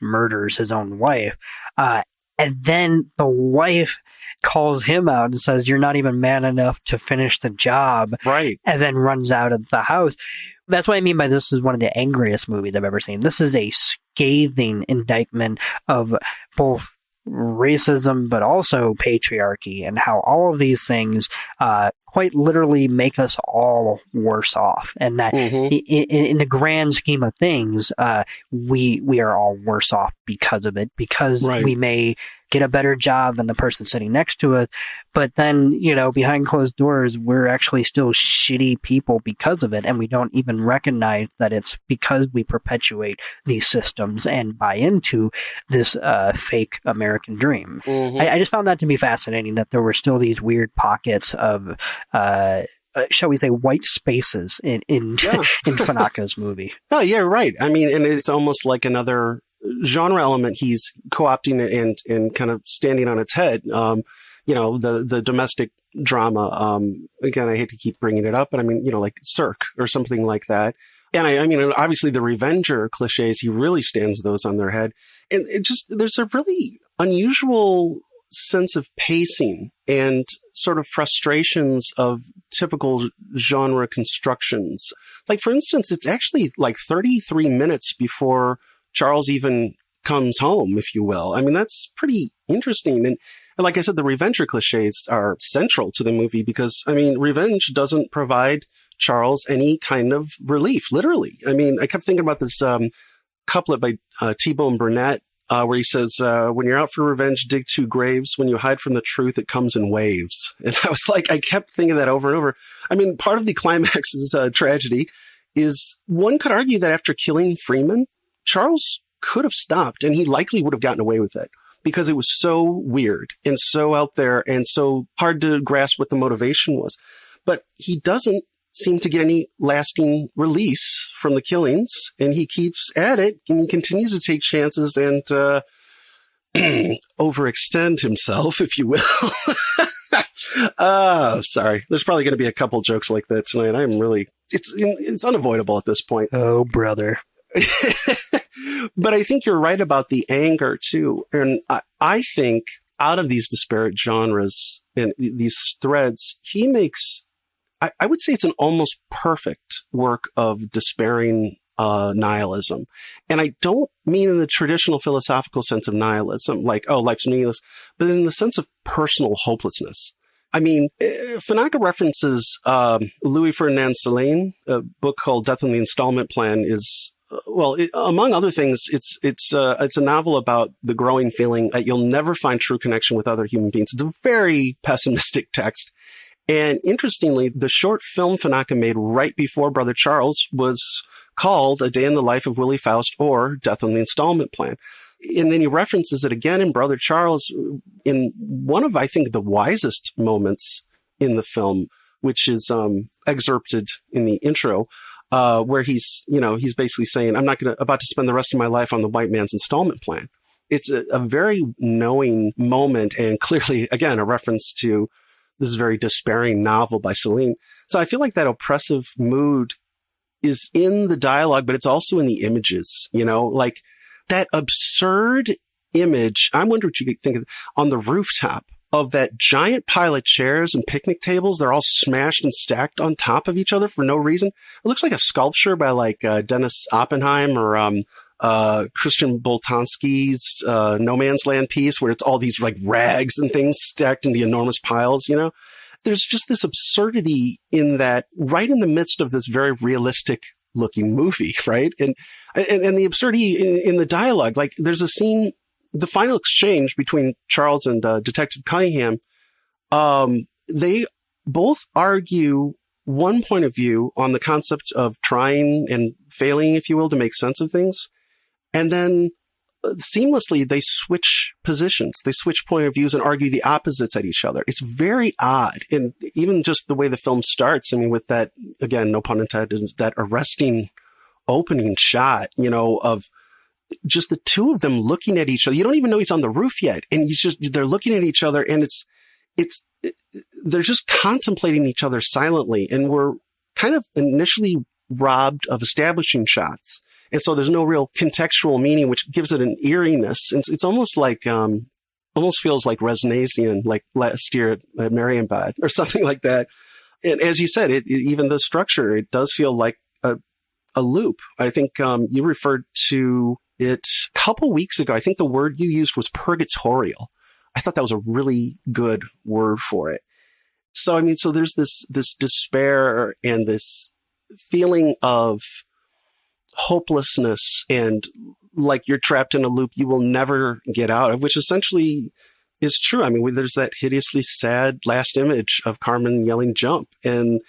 murders his own wife. And then the wife calls him out and says, "You're not even man enough to finish the job." Right. And then runs out of the house. That's what I mean by this is one of the angriest movies I've ever seen. This is a scathing indictment of both racism, but also patriarchy, and how all of these things quite literally make us all worse off. And that in the grand scheme of things, we are all worse off because of it, because we may get a better job than the person sitting next to us, but then, behind closed doors, we're actually still shitty people because of it, and we don't even recognize that it's because we perpetuate these systems and buy into this fake American dream. I just found that to be fascinating, that there were still these weird pockets of shall we say, white spaces in Fanaka's movie. Oh, yeah, right. I mean, and it's almost like another genre element he's co-opting and kind of standing on its head. The domestic drama. Again, I hate to keep bringing it up, but I mean, like Cirque or something like that. And I mean, obviously the revenger cliches, he really stands those on their head. And there's a really unusual sense of pacing and sort of frustrations of typical genre constructions. Like, for instance, it's actually like 33 minutes before Charles even comes home, if you will. I mean, that's pretty interesting. And like I said, the revenger cliches are central to the movie because, I mean, revenge doesn't provide Charles any kind of relief, literally. I mean, I kept thinking about this couplet by T-Bone Burnett, where he says, when you're out for revenge, dig 2 graves. When you hide from the truth, it comes in waves. And I was like, I kept thinking that over and over. I mean, part of the climax's tragedy is one could argue that after killing Freeman, Charles could have stopped and he likely would have gotten away with it because it was so weird and so out there and so hard to grasp what the motivation was. But he doesn't seem to get any lasting release from the killings, and he keeps at it, and he continues to take chances and overextend himself, if you will. Sorry. There's probably going to be a couple jokes like that tonight. It's unavoidable at this point. Oh, brother. But I think you're right about the anger, too. And I think out of these disparate genres and these threads, he makes... I would say it's an almost perfect work of despairing nihilism. And I don't mean in the traditional philosophical sense of nihilism, like, oh, life's meaningless, but in the sense of personal hopelessness. I mean, Fanaka references Louis Ferdinand Céline, a book called Death on the Installment Plan is, among other things, it's a novel about the growing feeling that you'll never find true connection with other human beings. It's a very pessimistic text. And interestingly, the short film Fanaka made right before Brother Charles was called A Day in the Life of Willie Faust or Death on the Installment Plan. And then he references it again in Brother Charles in one of, I think, the wisest moments in the film, which is excerpted in the intro, where he's basically saying, I'm not about to spend the rest of my life on the white man's installment plan. It's a very knowing moment and clearly, again, a reference to this very despairing novel by Céline. So I feel like that oppressive mood is in the dialogue, but it's also in the images, like that absurd image. I wonder what you could think of on the rooftop of that giant pile of chairs and picnic tables. They're all smashed and stacked on top of each other for no reason. It looks like a sculpture by like Dennis Oppenheim or Christian Boltanski's No Man's Land piece, where it's all these like rags and things stacked into enormous piles, There's just this absurdity in that right in the midst of this very realistic looking movie, right? And the absurdity in the dialogue. Like there's a scene, the final exchange between Charles and Detective Cunningham, they both argue one point of view on the concept of trying and failing, if you will, to make sense of things. And then seamlessly, they switch positions. They switch point of views and argue the opposites at each other. It's very odd. And even just the way the film starts, I mean, with that, again, no pun intended, that arresting opening shot, of just the two of them looking at each other. You don't even know he's on the roof yet. And they're looking at each other and they're just contemplating each other silently. And we're kind of initially robbed of establishing shots. And so there's no real contextual meaning, which gives it an eeriness. It's almost like, almost feels like Resnazian, like last year at Marienbad or something like that. And as you said, even the structure, it does feel like a loop. I think you referred to A couple weeks ago, I think the word you used was purgatorial. I thought that was a really good word for it. So, I mean, so there's this despair and this feeling of hopelessness and like you're trapped in a loop you will never get out of, which essentially is true. I mean, there's that hideously sad last image of Carmen yelling jump. And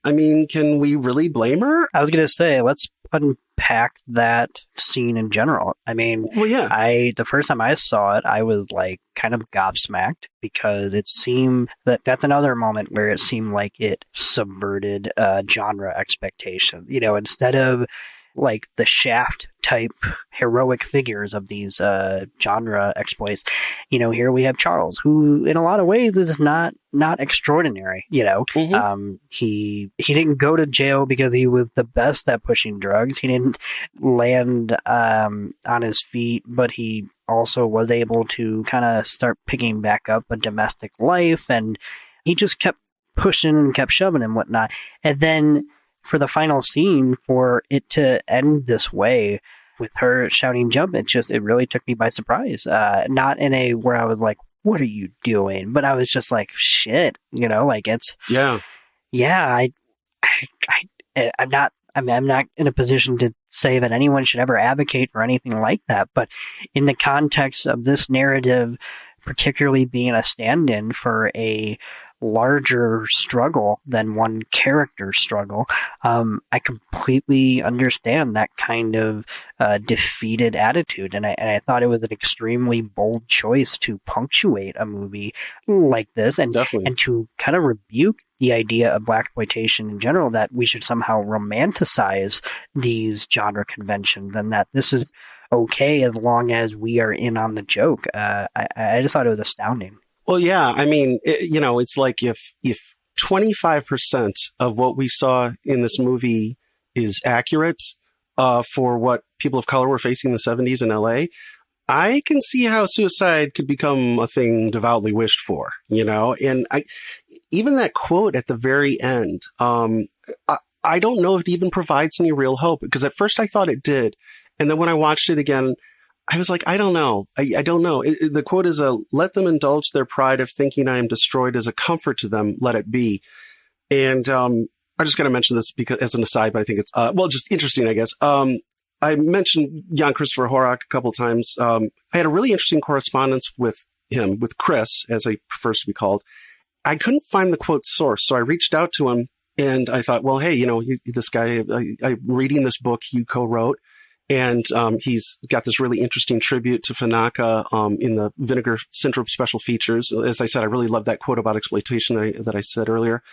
I mean, can we really blame her? I was going to say, let's unpack that scene in general. I mean, well, yeah. The first time I saw it, I was like kind of gobsmacked because it seemed that's another moment where it seemed like it subverted genre expectation. You know, instead of like the Shaft type heroic figures of these genre exploits, you know, here we have Charles, who in a lot of ways is not extraordinary. You know, he didn't go to jail because he was the best at pushing drugs. He didn't land on his feet, but he also was able to kind of start picking back up a domestic life, and he just kept pushing and kept shoving and whatnot. And then for the final scene, for it to end this way with her shouting jump, it really took me by surprise. Not in a where I was like, what are you doing? But I was just like, shit, you know, like I'm not in a position to say that anyone should ever advocate for anything like that. But in the context of this narrative, particularly being a stand-in for a larger struggle than one character's struggle, I completely understand that kind of defeated attitude, and I thought it was an extremely bold choice to punctuate a movie like this, and to kind of rebuke the idea of blaxploitation in general, that we should somehow romanticize these genre conventions, and that this is okay as long as we are in on the joke. I just thought it was astounding. Well, yeah, I mean, you know, it's like if 25% of what we saw in this movie is accurate for what people of color were facing in the 70s in LA, I can see how suicide could become a thing devoutly wished for, you know? And even that quote at the very end, I don't know if it even provides any real hope, because at first I thought it did. And then when I watched it again, I was like, I don't know. I don't know. The quote is, let them indulge their pride of thinking I am destroyed as a comfort to them. Let it be. And I just got to mention this because as an aside, but I think it's, just interesting, I guess. I mentioned Jan Christopher Horak a couple of times. I had a really interesting correspondence with him, with Chris, as he prefers to be called. I couldn't find the quote source, so I reached out to him and I thought, well, hey, you know, this guy, I'm reading this book you co-wrote. And he's got this really interesting tribute to Fanaka in the Vinegar Syndrome special features. As I said, I really love that quote about exploitation that I said earlier.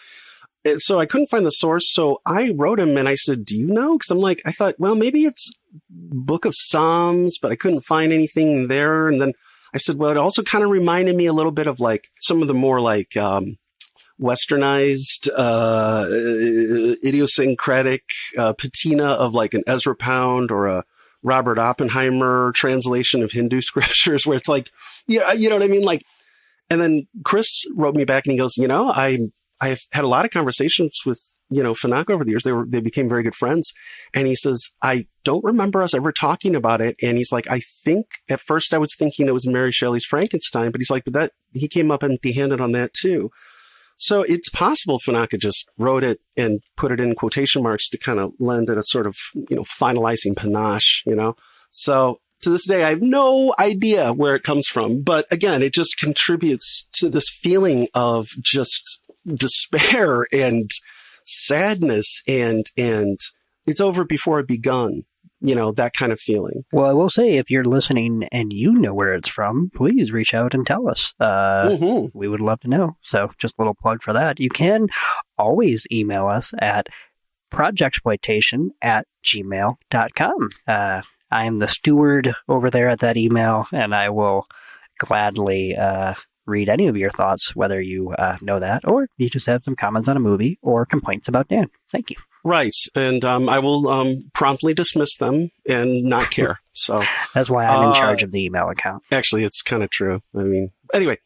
And so I couldn't find the source. So I wrote him and I said, do you know? Because I thought, well, maybe it's Book of Psalms, but I couldn't find anything there. And then I said, well, it also kind of reminded me a little bit of like some of the more like westernized, idiosyncratic patina of like an Ezra Pound or a Robert Oppenheimer translation of Hindu scriptures, where it's like, yeah, you know what I mean? Like, and then Chris wrote me back and he goes, you know, I've had a lot of conversations with, you know, Fanaka over the years. They became very good friends. And he says, I don't remember us ever talking about it. And he's like, I think at first I was thinking it was Mary Shelley's Frankenstein, but he's like, but he came up empty-handed on that too. So it's possible Fanaka just wrote it and put it in quotation marks to kind of lend it a sort of, you know, finalizing panache, you know. So to this day, I have no idea where it comes from. But again, it just contributes to this feeling of just despair and sadness and it's over before it begun. You know, that kind of feeling. Well, I will say, if you're listening and you know where it's from, please reach out and tell us. We would love to know. So just a little plug for that. You can always email us at projectsploitation@gmail.com. I am the steward over there at that email, and I will gladly read any of your thoughts, whether you know that, or you just have some comments on a movie or complaints about Dan. Thank you. Right. And I will promptly dismiss them and not care. So that's why I'm in charge of the email account. Actually, it's kind of true. I mean, anyway,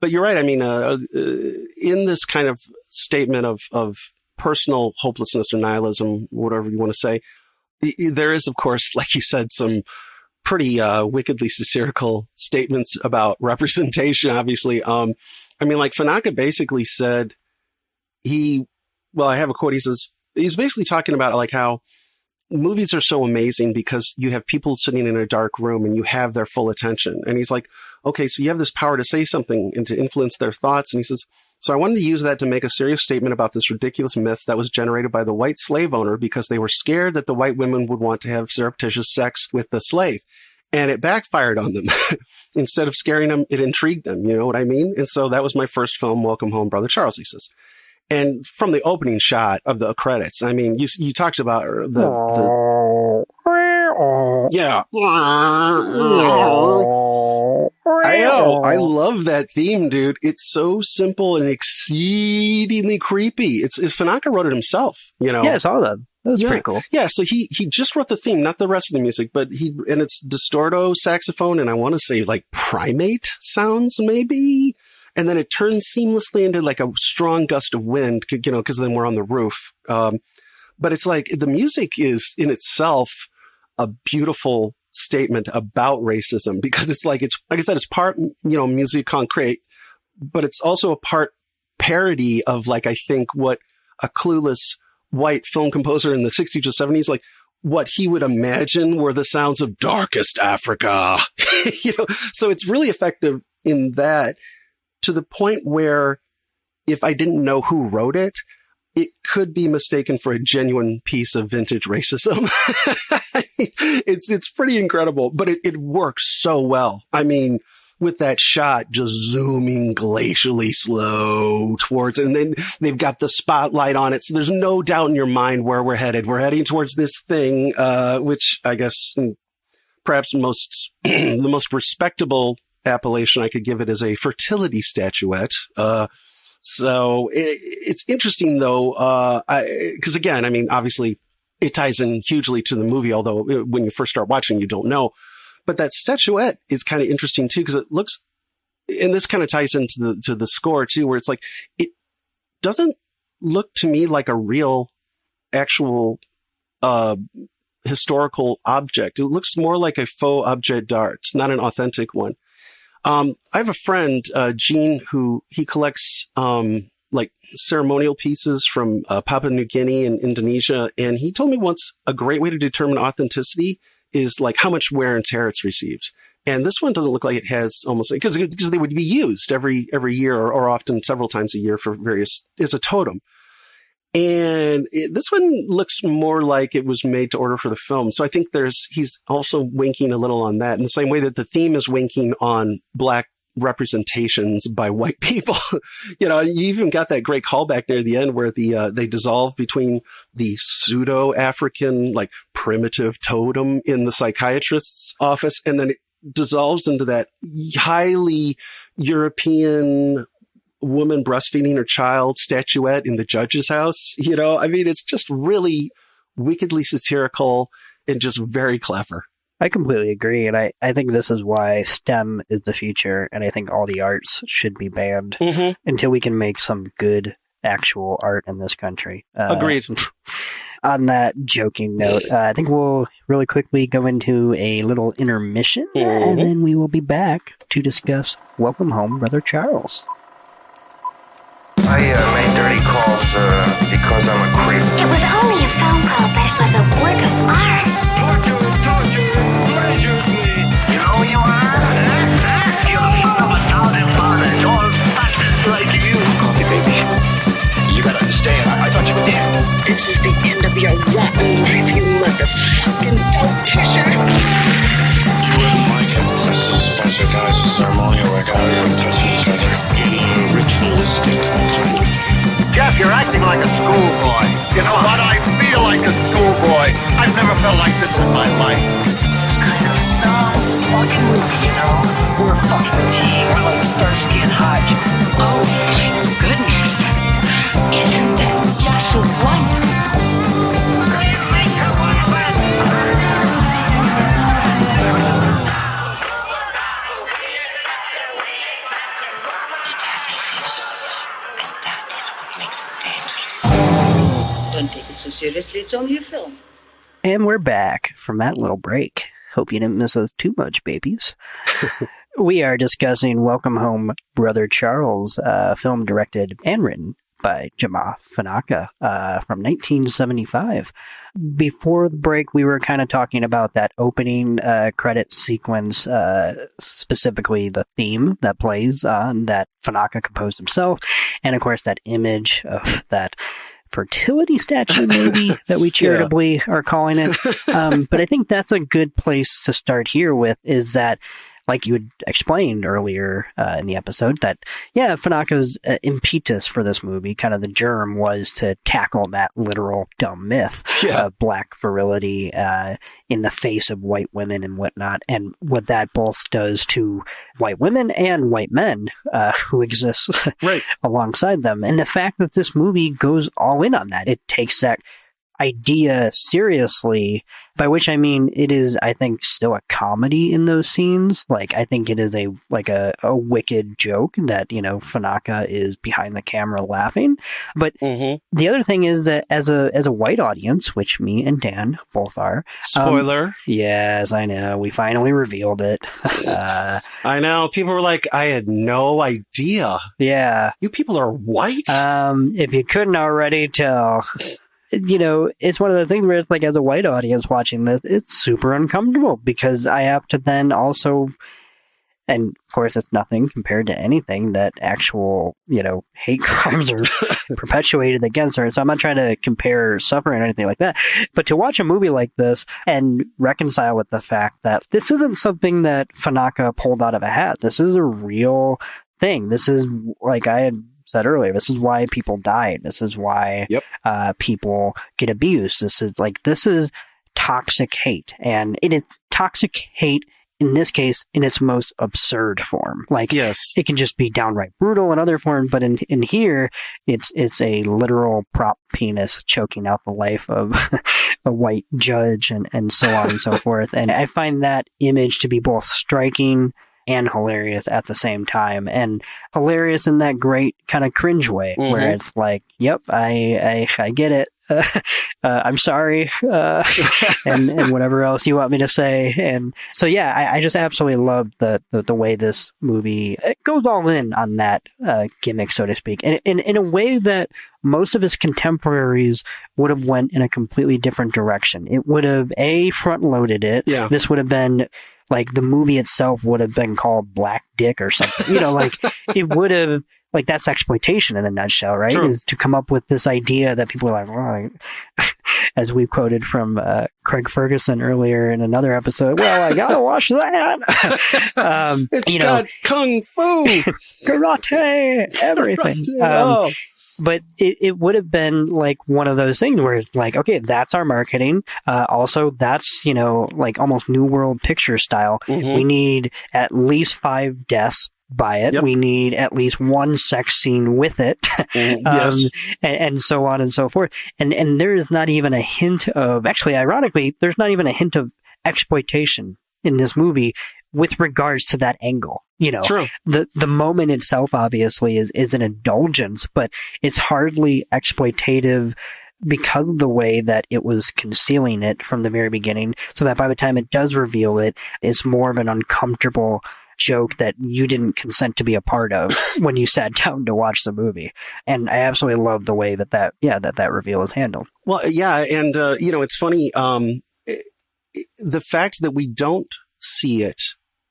but you're right. I mean, in this kind of statement of personal hopelessness or nihilism, whatever you want to say, there is, of course, like you said, some pretty wickedly satirical statements about representation, obviously. I mean, like Fanaka basically said I have a quote. He says, he's basically talking about like how movies are so amazing because you have people sitting in a dark room and you have their full attention. And he's like, okay, so you have this power to say something and to influence their thoughts. And he says, so I wanted to use that to make a serious statement about this ridiculous myth that was generated by the white slave owner because they were scared that the white women would want to have surreptitious sex with the slave. And it backfired on them. Instead of scaring them, it intrigued them. You know what I mean? And so that was my first film, Welcome Home, Brother Charles, he says. And from the opening shot of the credits, I mean, you talked about the yeah. I know. I love that theme, dude. It's so simple and exceedingly creepy. It's Fanaka wrote it himself, you know? Yeah, I saw that. That was pretty cool. Yeah, so he just wrote the theme, not the rest of the music, but and it's distorto saxophone, and I want to say like primate sounds, maybe? And then it turns seamlessly into like a strong gust of wind, you know, because then we're on the roof. But it's like the music is in itself a beautiful statement about racism because it's like I said, it's part, you know, musique concrète, but it's also a part parody of like, I think what a clueless white film composer in the 60s or 70s, like what he would imagine were the sounds of darkest Africa, you know, so it's really effective in that. To the point where if I didn't know who wrote it, it could be mistaken for a genuine piece of vintage racism. It's pretty incredible, but it works so well. I mean, with that shot just zooming glacially slow towards it, and then they've got the spotlight on it. So there's no doubt in your mind where we're headed. We're heading towards this thing, which I guess perhaps the most respectable appellation I could give it as a fertility statuette. So it's interesting though, because again, I mean, obviously it ties in hugely to the movie, although when you first start watching, you don't know. But that statuette is kind of interesting too, because it looks, and this kind of ties into the score too, where it's like, it doesn't look to me like a real, actual, historical object. It looks more like a faux objet d'art, not an authentic one. I have a friend, Gene, who he collects, like ceremonial pieces from, Papua New Guinea and Indonesia. And he told me once a great way to determine authenticity is like how much wear and tear it's received. And this one doesn't look like it has almost, because they would be used every year or often several times a year for various, as a totem. And this one looks more like it was made to order for the film. So I think he's also winking a little on that in the same way that the theme is winking on black representations by white people. You know, you even got that great callback near the end where they dissolve between the pseudo-African, like primitive totem in the psychiatrist's office. And then it dissolves into that highly European woman breastfeeding her child statuette in the judge's house. You know, I mean, it's just really wickedly satirical and just very clever. I completely agree. And I think this is why STEM is the future. And I think all the arts should be banned until we can make some good actual art in this country. Agreed. On that joking note, I think we'll really quickly go into a little intermission and then we will be back to discuss Welcome Home, Brother Charles. I made dirty calls because I'm a creep. It was only a phone call, but it was a work of art. You know who you are? You're the son of a thousand fathers, all bastards like you. Coffee, baby. You gotta understand, I thought you were dead. This is the end of your rotten life, you motherfucking dope pisser. You wouldn't like it. Such a bunch of guys with ceremonial work out here touching each other. Ritualistic. Jeff, you're acting like a schoolboy. You know what? I feel like a schoolboy. I've never felt like this in my life. It's kind of some fucking movie, you know? We're a fucking team. We're like Starsky and Hutch. Oh my goodness. Isn't that just wonderful? Don't take it so seriously, it's only a film. And we're back from that little break. Hope you didn't miss us too much, babies. We are discussing Welcome Home, Brother Charles, a film directed and written by Jamaa Fanaka from 1975. Before the break, we were kind of talking about that opening credit sequence, specifically the theme that plays that Fanaka composed himself, and of course that image of that fertility statue maybe that we charitably are calling it. But I think that's a good place to start here with, is that, like you had explained earlier in the episode, that, Fanaka's impetus for this movie, kind of the germ, was to tackle that literal dumb myth of black virility in the face of white women and whatnot, and what that both does to white women and white men who exist alongside them. And the fact that this movie goes all in on that, it takes that idea seriously, by which I mean it is, I think, still a comedy in those scenes. Like, I think it is a wicked joke that, Fanaka is behind the camera laughing. But the other thing is that as a white audience, which me and Dan both are. Spoiler. Yes, I know. We finally revealed it. I know. People were like, I had no idea. Yeah. You people are white? If you couldn't already tell. It's one of the things where it's like, as a white audience watching this, it's super uncomfortable, because I have to then also, and of course it's nothing compared to anything that actual, hate crimes are perpetuated against her. So I'm not trying to compare suffering or anything like that. But to watch a movie like this and reconcile with the fact that this isn't something that Fanaka pulled out of a hat. This is a real thing. This is, like I had said earlier, this is why people die. This is why people get abused. This is toxic hate. And it's toxic hate, in this case, in its most absurd form. Like, it can just be downright brutal in other forms, but in here, it's a literal prop penis choking out the life of a white judge and so on and so forth. And I find that image to be both striking and hilarious at the same time, and hilarious in that great kind of cringe way, where it's like, yep, I get it. I'm sorry, and whatever else you want me to say. And so, I just absolutely love the way this movie, it goes all in on that gimmick, so to speak, and in a way that most of his contemporaries would have went in a completely different direction. It would have front-loaded it. Yeah. This would have been, like, the movie itself would have been called Black Dick or something. It would have, like, that's exploitation in a nutshell, right? True. Is to come up with this idea that people are like, well, as we quoted from Craig Ferguson earlier in another episode, well, I gotta watch that. It's got kung fu, karate, everything. But it would have been like one of those things where it's like, okay, that's our marketing. Also, that's, like almost New World Picture style. We need at least 5 deaths by it. Yep. We need at least 1 sex scene with it. And so on and so forth. And there is not even a hint of, actually, ironically, there's not even a hint of exploitation in this movie with regards to that angle. True. The moment itself obviously is an indulgence, but it's hardly exploitative because of the way that it was concealing it from the very beginning, so that by the time it does reveal it, it's more of an uncomfortable joke that you didn't consent to be a part of when you sat down to watch the movie. And I absolutely love the way that reveal is handled. Well, and it's funny, the fact that we don't see it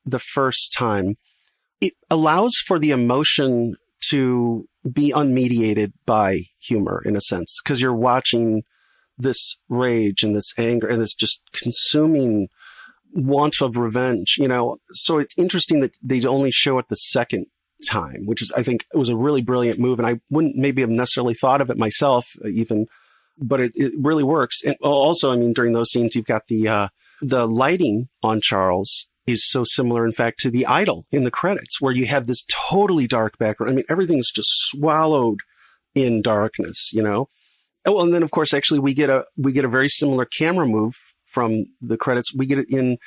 the first time, it allows for the emotion to be unmediated by humor, in a sense, because you're watching this rage and this anger and this just consuming want of revenge, So it's interesting that they only show it the second time, which is, I think, it was a really brilliant move. And I wouldn't maybe have necessarily thought of it myself even, but it really works. And also, I mean, during those scenes, you've got the lighting on Charles is so similar, in fact, to the idol in the credits, where you have this totally dark background. I mean, everything's just swallowed in darkness, Oh, and then, of course, actually, we get a very similar camera move from the credits. We get it in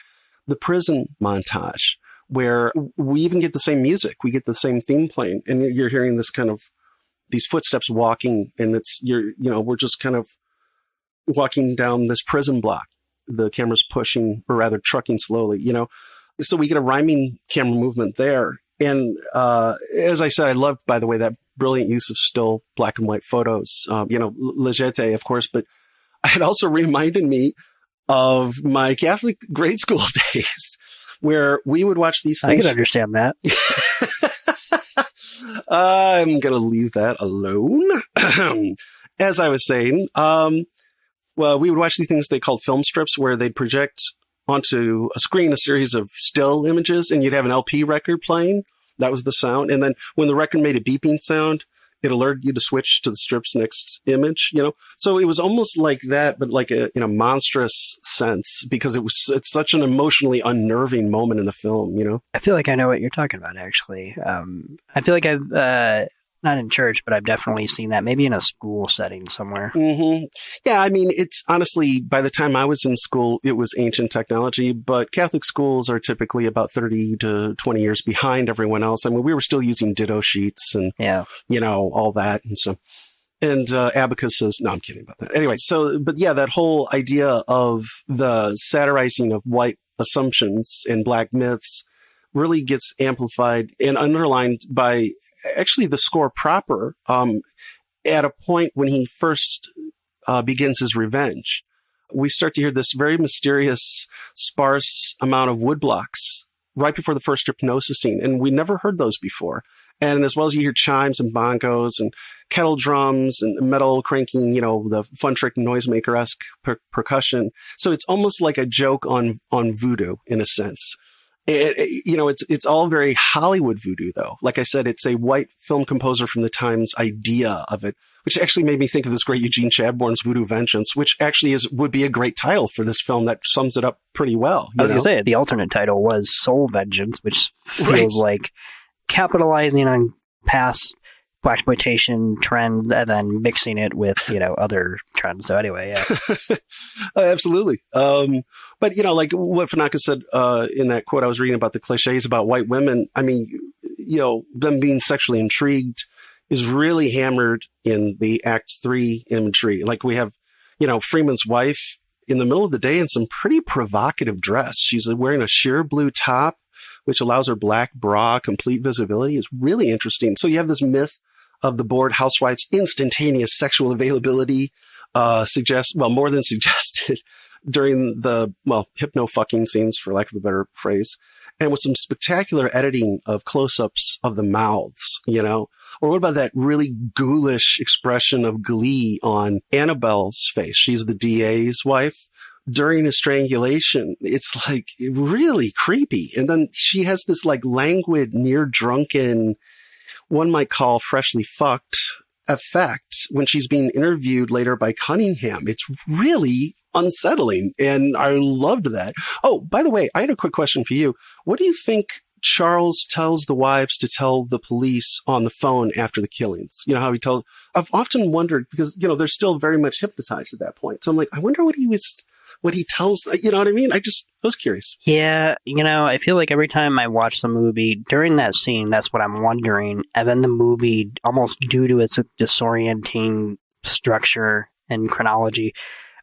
the prison montage, where we even get the same music. We get the same theme playing, and you're hearing this kind of these footsteps walking, and we're just kind of walking down this prison block. the camera's pushing, or rather trucking slowly, you know. So we get a rhyming camera movement there. And as I said, I loved, by the way, that brilliant use of still black and white photos, you know, Legete, of course, but it also reminded me of my Catholic grade school days where we would watch these things. I can understand that. I'm going to leave that alone. As I was saying, well, we would watch these things they called film strips, where they'd project onto a screen a series of still images, and you'd have an LP record playing. That was the sound. And then when the record made a beeping sound, it alerted you to switch to the strip's next image, you know? So it was almost like that, but like in a monstrous sense, because it's such an emotionally unnerving moment in the film, you know? I feel like I know what you're talking about, actually. I feel like I've, not in church, but I've definitely seen that, maybe in a school setting somewhere. Mm-hmm. Yeah, I mean, it's honestly, by the time I was in school, it was ancient technology, but Catholic schools are typically about 30 to 20 years behind everyone else. I mean, we were still using ditto sheets and, you know, all that. And so, and Abacus says, no, I'm kidding about that. Anyway, so, but yeah, that whole idea of the satirizing of white assumptions and black myths really gets amplified and underlined by actually the score proper, at a point when he first begins his revenge. We start to hear this very mysterious, sparse amount of woodblocks right before the first hypnosis scene, and we never heard those before. And as well as you hear chimes and bongos and kettle drums and metal cranking, you know, the Fun Trick Noisemaker-esque percussion. So it's almost like a joke on voodoo in a sense. You know, it's all very Hollywood voodoo, though. Like I said, it's a white film composer from the time's idea of it, which actually made me think of this great Eugene Chadbourne's Voodoo Vengeance, which actually would be a great title for this film that sums it up pretty well. I was going to say, the alternate title was Soul Vengeance, which feels like capitalizing on past blaxploitation trends and then mixing it with, you know, other trends. So anyway, yeah. Absolutely. But, you know, like what Fanaka said in that quote I was reading about the cliches about white women, I mean, you know, them being sexually intrigued is really hammered in the Act 3 imagery. Like we have, you know, Freeman's wife in the middle of the day in some pretty provocative dress. She's wearing a sheer blue top, which allows her black bra complete visibility. Is really interesting. So you have this myth of the bored housewife's instantaneous sexual availability, more than suggested during the, hypno-fucking scenes, for lack of a better phrase, and with some spectacular editing of close-ups of the mouths, you know? Or what about that really ghoulish expression of glee on Annabelle's face? She's the DA's wife. During a strangulation, it's like really creepy. And then she has this like languid, near drunken, one might call freshly fucked effect when she's being interviewed later by Cunningham. It's really unsettling, and I loved that. Oh, by the way, I had a quick question for you. What do you think Charles tells the wives to tell the police on the phone after the killings? You know how he tells... I've often wondered, because, you know, they're still very much hypnotized at that point. So I'm like, I wonder what he tells, you know what I mean? I was curious. Yeah, you know, I feel like every time I watch the movie, during that scene, that's what I'm wondering. And then the movie, almost due to its disorienting structure and chronology,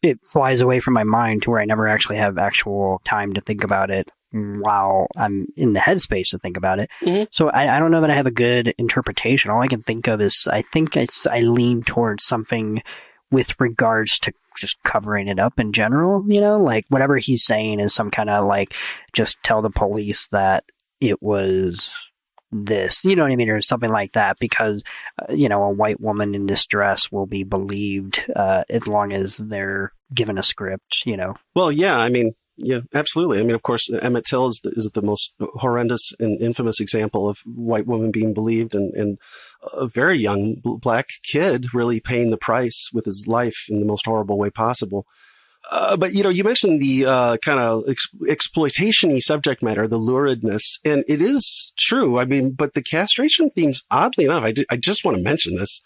it flies away from my mind to where I never actually have actual time to think about it while I'm in the headspace to think about it. Mm-hmm. So I don't know that I have a good interpretation. All I can think of is, I lean towards something with regards to just covering it up in general, you know, like whatever he's saying is some kind of like, just tell the police that it was this, you know what I mean, or something like that, because, you know, a white woman in distress will be believed as long as they're given a script, you know. Well, yeah, I mean, yeah, absolutely. I mean, of course, Emmett Till is the most horrendous and infamous example of white woman being believed, and a very young black kid really paying the price with his life in the most horrible way possible. But, you know, you mentioned the kind of exploitation-y subject matter, the luridness, and it is true. I mean, but the castration themes, oddly enough, I just want to mention this,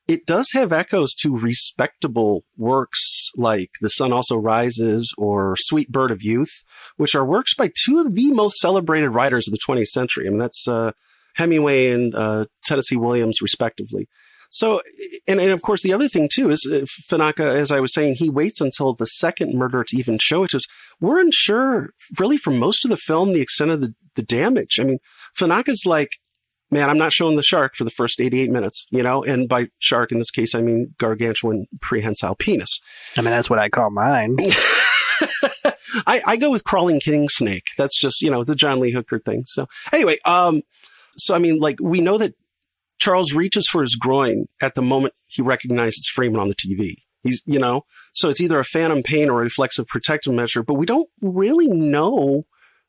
it does have echoes to respectable works like The Sun Also Rises or Sweet Bird of Youth, which are works by two of the most celebrated writers of the 20th century. I mean, that's Hemingway and Tennessee Williams, respectively. So, and of course, the other thing, too, is Fanaka, as I was saying, he waits until the second murder to even show it to us. We're unsure, really, for most of the film, the extent of the damage. I mean, Fanaka's like, man, I'm not showing the shark for the first 88 minutes, you know? And by shark, in this case, I mean gargantuan prehensile penis. I mean, that's what I call mine. I go with crawling king snake. That's just, you know, the John Lee Hooker thing. So anyway, so I mean, like, we know that Charles reaches for his groin at the moment he recognizes Freeman on the TV. He's, you know, so it's either a phantom pain or a reflexive protective measure, but we don't really know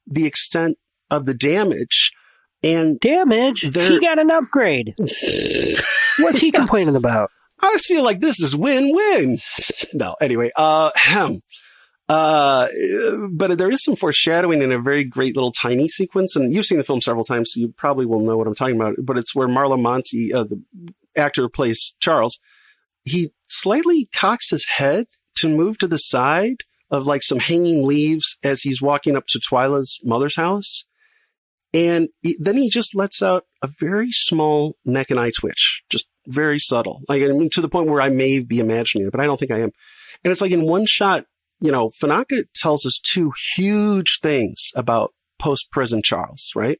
the extent of the damage. And damage? He got an upgrade. What's he complaining about? I just feel like this is win-win. No, anyway, but there is some foreshadowing in a very great little tiny sequence, and you've seen the film several times, so you probably will know what I'm talking about, but it's where Marlo Monti, the actor who plays Charles, he slightly cocks his head to move to the side of like some hanging leaves as he's walking up to Twyla's mother's house. And then he just lets out a very small neck and eye twitch, just very subtle. Like, I mean, to the point where I may be imagining it, but I don't think I am. And it's like in one shot, you know, Fanaka tells us two huge things about post-prison Charles, right?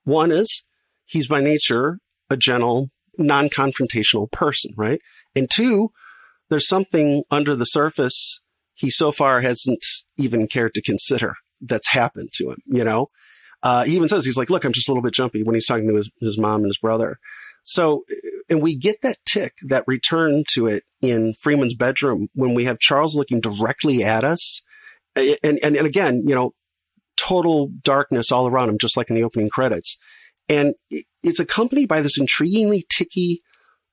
One is he's by nature a gentle, non-confrontational person, right? And two, there's something under the surface he so far hasn't even cared to consider that's happened to him, you know? He even says, he's like, look, I'm just a little bit jumpy when he's talking to his mom and his brother. So, and we get that tick, that return to it in Freeman's bedroom when we have Charles looking directly at us. And again, you know, total darkness all around him, just like in the opening credits. And it's accompanied by this intriguingly ticky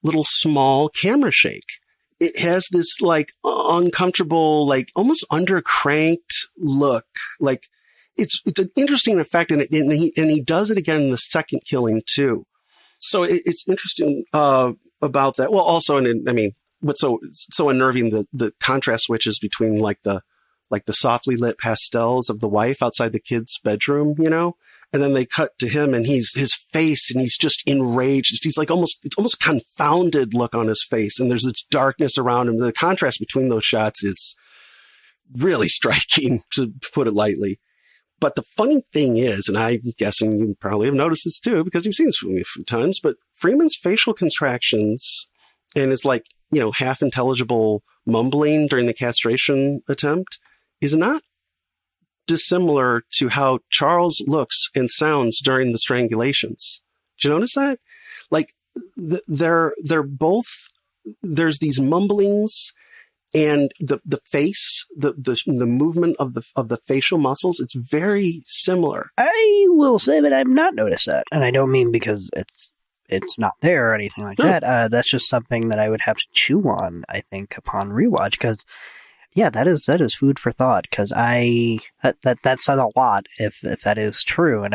little small camera shake. It has this like uncomfortable, like almost undercranked look. Like it's an interesting effect, and he does it again in the second killing too. So it's interesting about that. Well, also, and I mean, what's so unnerving, the contrast switches between like the softly lit pastels of the wife outside the kid's bedroom, you know, and then they cut to him and his face, and he's just enraged. He's like it's almost confounded look on his face, and there's this darkness around him. The contrast between those shots is really striking, to put it lightly. But the funny thing is, and I'm guessing you probably have noticed this too, because you've seen this movie a few times, but Freeman's facial contractions and his like, you know, half intelligible mumbling during the castration attempt is not dissimilar to how Charles looks and sounds during the strangulations. Did you notice that? Like they're both, there's these mumblings and the face, the movement of the facial muscles, it's very similar. I will say that I've not noticed that, and I don't mean because it's not there or anything like that. That's just something that I would have to chew on, I think, upon rewatch. Because yeah, that is food for thought. Because that says a lot if that is true, and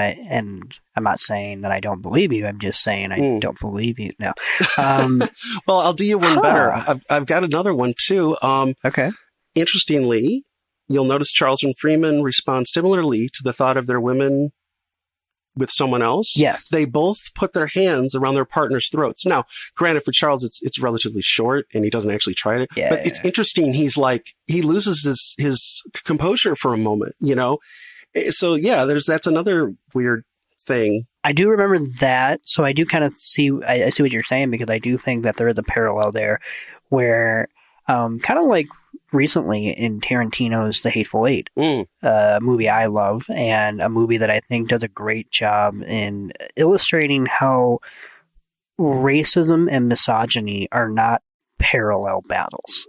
I'm not saying that I don't believe you. I'm just saying I don't believe you. No. Well, I'll do you one better. I've got another one too. Okay. Interestingly, you'll notice Charles and Freeman respond similarly to the thought of their women with someone else. Yes. They both put their hands around their partner's throats. Now, granted, for Charles, it's relatively short and he doesn't actually try it. Yeah, but it's interesting. He's like, he loses his composure for a moment, you know? So yeah, that's another weird thing. I do remember that. So I do kind of see, I see what you're saying, because I do think that there is a parallel there where, kind of like recently in Tarantino's The Hateful Eight, a movie I love, and a movie that I think does a great job in illustrating how racism and misogyny are not parallel battles.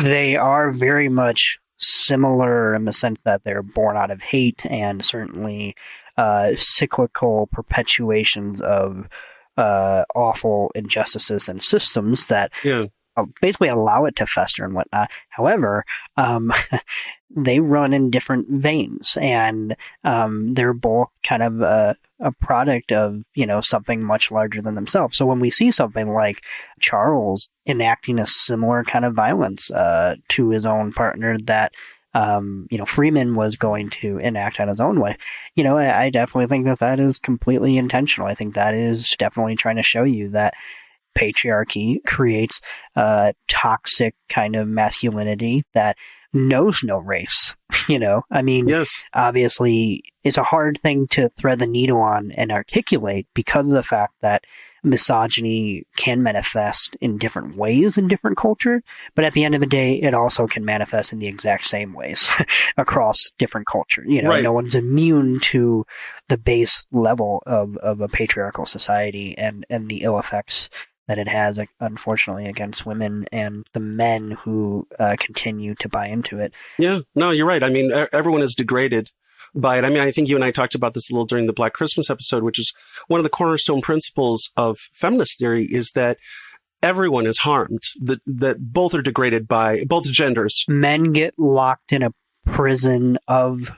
They are very much similar in the sense that they're born out of hate and certainly cyclical perpetuations of awful injustices and systems that basically allow it to fester and whatnot. However, they run in different veins, and they're both kind of a product of, you know, something much larger than themselves. So when we see something like Charles enacting a similar kind of violence to his own partner that you know, Freeman was going to enact on his own way, you know, I definitely think that is completely intentional. I think that is definitely trying to show you that patriarchy creates a toxic kind of masculinity that knows no race. I mean, yes. Obviously, it's a hard thing to thread the needle on and articulate because of the fact that misogyny can manifest in different ways in different culture, but at the end of the day, it also can manifest in the exact same ways across different culture. Right. No one's immune to the base level of a patriarchal society and the ill effects that it has, unfortunately, against women and the men who continue to buy into it. Yeah, no, you're right. I mean, everyone is degraded by it. I mean, I think you and I talked about this a little during the Black Christmas episode, which is one of the cornerstone principles of feminist theory is that everyone is harmed, that both are degraded by both genders. Men get locked in a prison of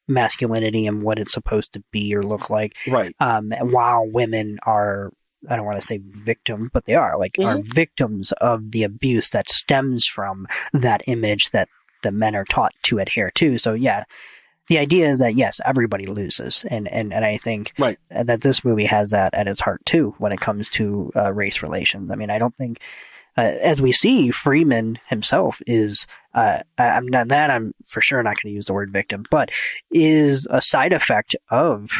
masculinity and what it's supposed to be or look like. Right. While women are, I don't want to say victim, but they are are victims of the abuse that stems from that image that the men are taught to adhere to. So yeah, the idea is that yes, everybody loses, and I think that this movie has that at its heart too when it comes to race relations. I mean, I don't think, as we see, Freeman himself is I'm for sure not going to use the word victim, but is a side effect of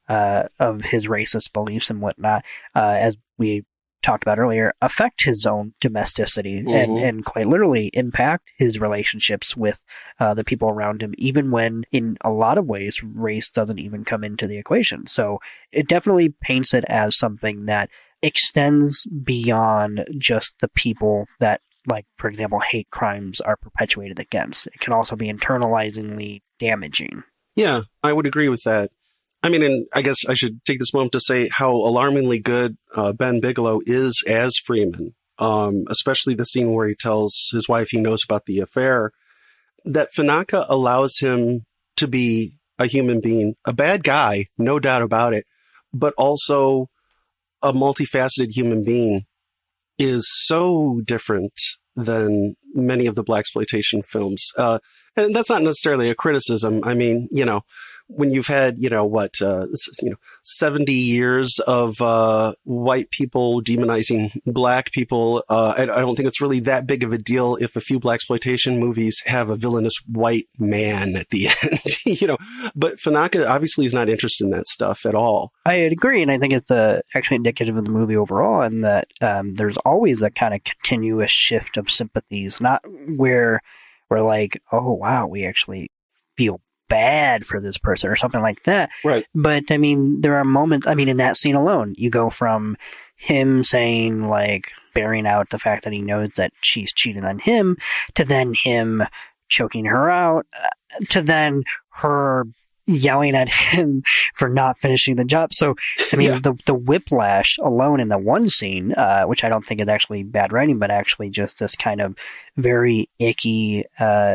of his racist beliefs and whatnot, as we talked about earlier, affect his own domesticity and quite literally impact his relationships with the people around him, even when in a lot of ways race doesn't even come into the equation. So it definitely paints it as something that extends beyond just the people that, like, for example, hate crimes are perpetuated against. It can also be internalizingly damaging. Yeah, I would agree with that. I mean, and I guess I should take this moment to say how alarmingly good Ben Bigelow is as Freeman, especially the scene where he tells his wife he knows about the affair, that Fanaka allows him to be a human being, a bad guy, no doubt about it, but also a multifaceted human being is so different than many of the blaxploitation films. And that's not necessarily a criticism. I mean, when you've had, 70 years of white people demonizing black people, I don't think it's really that big of a deal if a few blaxploitation movies have a villainous white man at the end, But Fanaka obviously is not interested in that stuff at all. I agree, and I think it's actually indicative of the movie overall, and that there's always a kind of continuous shift of sympathies, not where we're like, oh, wow, we actually feel bad for this person or something like that. Right. But, I mean, there are moments, in that scene alone, you go from him saying, bearing out the fact that he knows that she's cheating on him, to then him choking her out, to then her yelling at him for not finishing the job. So, the whiplash alone in the one scene, which I don't think is actually bad writing, but actually just this kind of very icky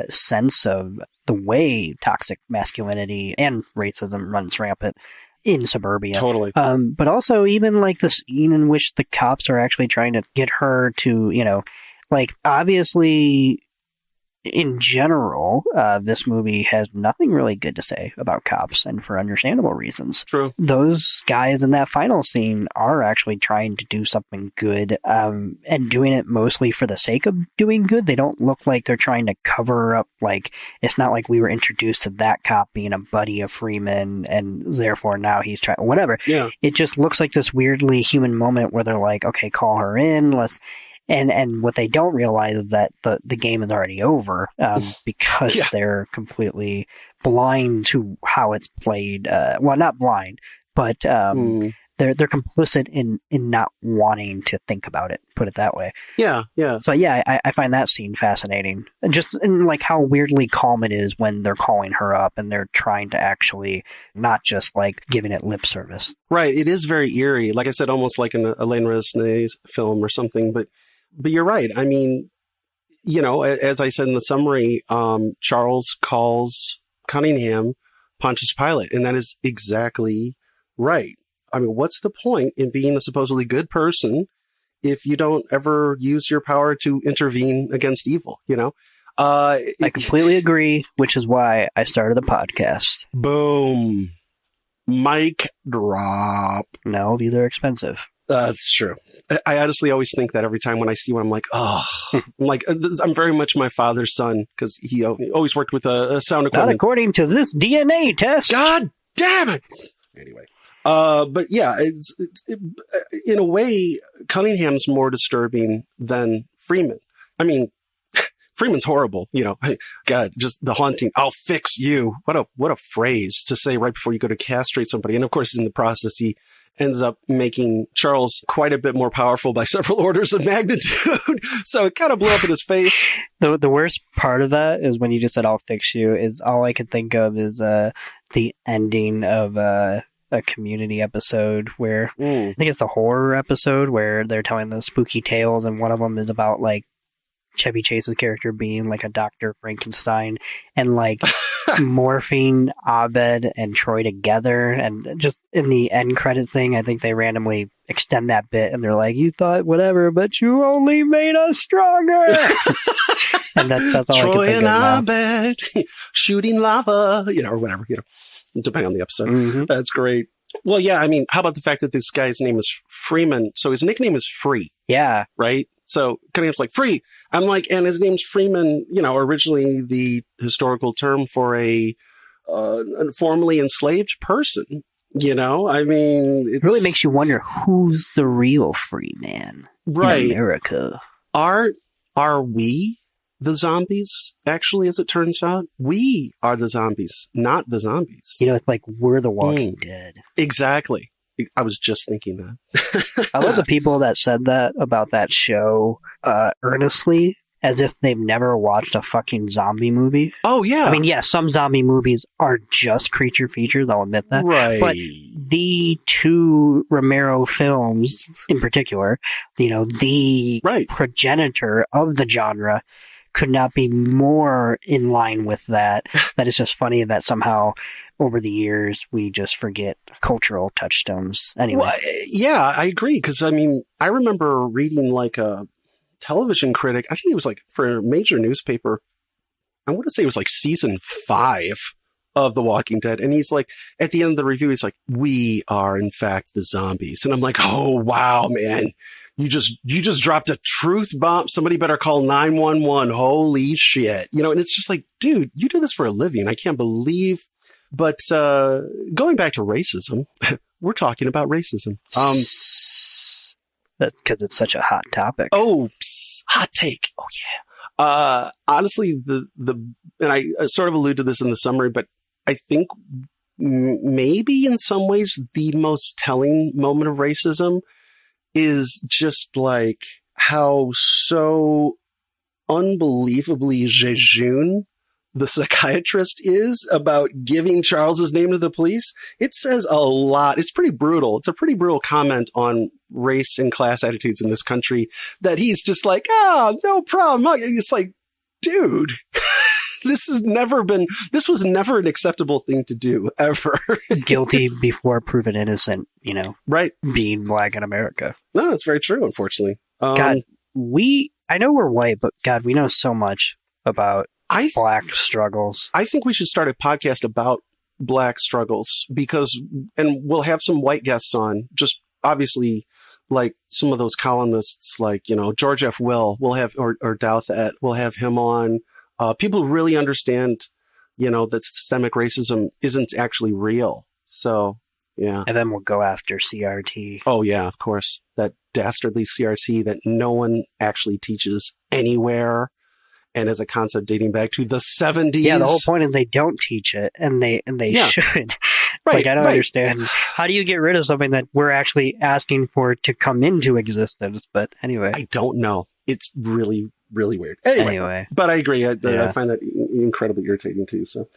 sense of the way toxic masculinity and racism runs rampant in suburbia. Totally. But also even the scene in which the cops are actually trying to get her to, obviously, in general, this movie has nothing really good to say about cops, and for understandable reasons. True. Those guys in that final scene are actually trying to do something good, and doing it mostly for the sake of doing good. They don't look like they're trying to cover up, it's not like we were introduced to that cop being a buddy of Freeman, and therefore now he's trying, whatever. Yeah. It just looks like this weirdly human moment where they're like, okay, call her in, let's... And what they don't realize is that the game is already over because they're completely blind to how it's played. Well, not blind, but they're complicit in not wanting to think about it. Put it that way. Yeah, yeah. So yeah, I find that scene fascinating, and just in how weirdly calm it is when they're calling her up and they're trying to actually not just giving it lip service. Right. It is very eerie. Like I said, almost like an Alain Resnais's film or something, But you're right. I mean, as I said in the summary, Charles calls Cunningham Pontius Pilate, and that is exactly right. I mean, what's the point in being a supposedly good person if you don't ever use your power to intervene against evil, I completely agree, which is why I started the podcast. Boom. Mic drop. No, these are expensive. That's true. I honestly always think that every time when I see one, I'm like, oh, I'm very much my father's son because he always worked with a sound equipment. Not according to this DNA test. God damn it. Anyway. But yeah, in a way, Cunningham's more disturbing than Freeman. I mean, Freeman's horrible, God, just the haunting, I'll fix you. What a phrase to say right before you go to castrate somebody. And of course, in the process, he ends up making Charles quite a bit more powerful by several orders of magnitude. So it kind of blew up in his face. The worst part of that is when you just said, I'll fix you, is all I could think of is the ending of a Community episode where I think it's the horror episode where they're telling the spooky tales, and one of them is about like Chevy Chase's character being like a Dr. Frankenstein and like morphing Abed and Troy together, and just in the end credit thing I think they randomly extend that bit and they're like, you thought whatever, but you only made us stronger. And that's all Troy I can think and of now. Abed shooting lava, or whatever, depending on the episode. Mm-hmm. That's great. Well, yeah, I mean, how about the fact that this guy's name is Freeman? So his nickname is Free. Yeah. Right? So Cunningham's like, Free. I'm like, and his name's Freeman, originally the historical term for a formerly enslaved person. I mean, it really makes you wonder who's the real free man in America. Are we the zombies? Actually, as it turns out, we are the zombies, not the zombies. It's like we're the Walking Dead. Exactly. I was just thinking that. I love the people that said that about that show earnestly, as if they've never watched a fucking zombie movie. Oh, yeah. I mean, yeah, some zombie movies are just creature features, I'll admit that. Right. But the two Romero films, in particular, the progenitor of the genre, could not be more in line with that. That is just funny that somehow over the years we just forget cultural touchstones. Anyway. Well, yeah, I agree. Because, I mean, I remember reading like a television critic. I think it was like for a major newspaper. I want to say it was like season 5 of The Walking Dead. And he's like, at the end of the review, he's like, we are in fact the zombies. And I'm like, oh, wow, man. You just dropped a truth bomb. Somebody better call 911. Holy shit. And it's just like, dude, you do this for a living. I can't believe. But going back to racism, we're talking about racism. That's because it's such a hot topic. Oh, hot take. Oh, yeah. Honestly, and I sort of allude to this in the summary, but I think maybe in some ways the most telling moment of racism is just like how so unbelievably jejune the psychiatrist is about giving Charles's name to the police. It says a lot. It's pretty brutal. It's a pretty brutal comment on race and class attitudes in this country that he's just like, no problem. It's like, dude, this was never an acceptable thing to do ever. Guilty before proven innocent, right. Being black in America. No, that's very true, unfortunately. God, I know we're white, but God, we know so much about black struggles. I think we should start a podcast about black struggles and we'll have some white guests on, just obviously like some of those columnists, like, George F. Will, we'll have, or Douthat, we'll have him on. People who really understand, that systemic racism isn't actually real. So, yeah. And then we'll go after CRT. Oh, yeah, of course. That dastardly CRT that no one actually teaches anywhere. And as a concept dating back to the 70s. Yeah, the whole point is they don't teach it, and they should. Right, I don't understand. How do you get rid of something that we're actually asking for to come into existence? But anyway. I don't know. It's really, really weird. Anyway. But I agree. I find that incredibly irritating too. So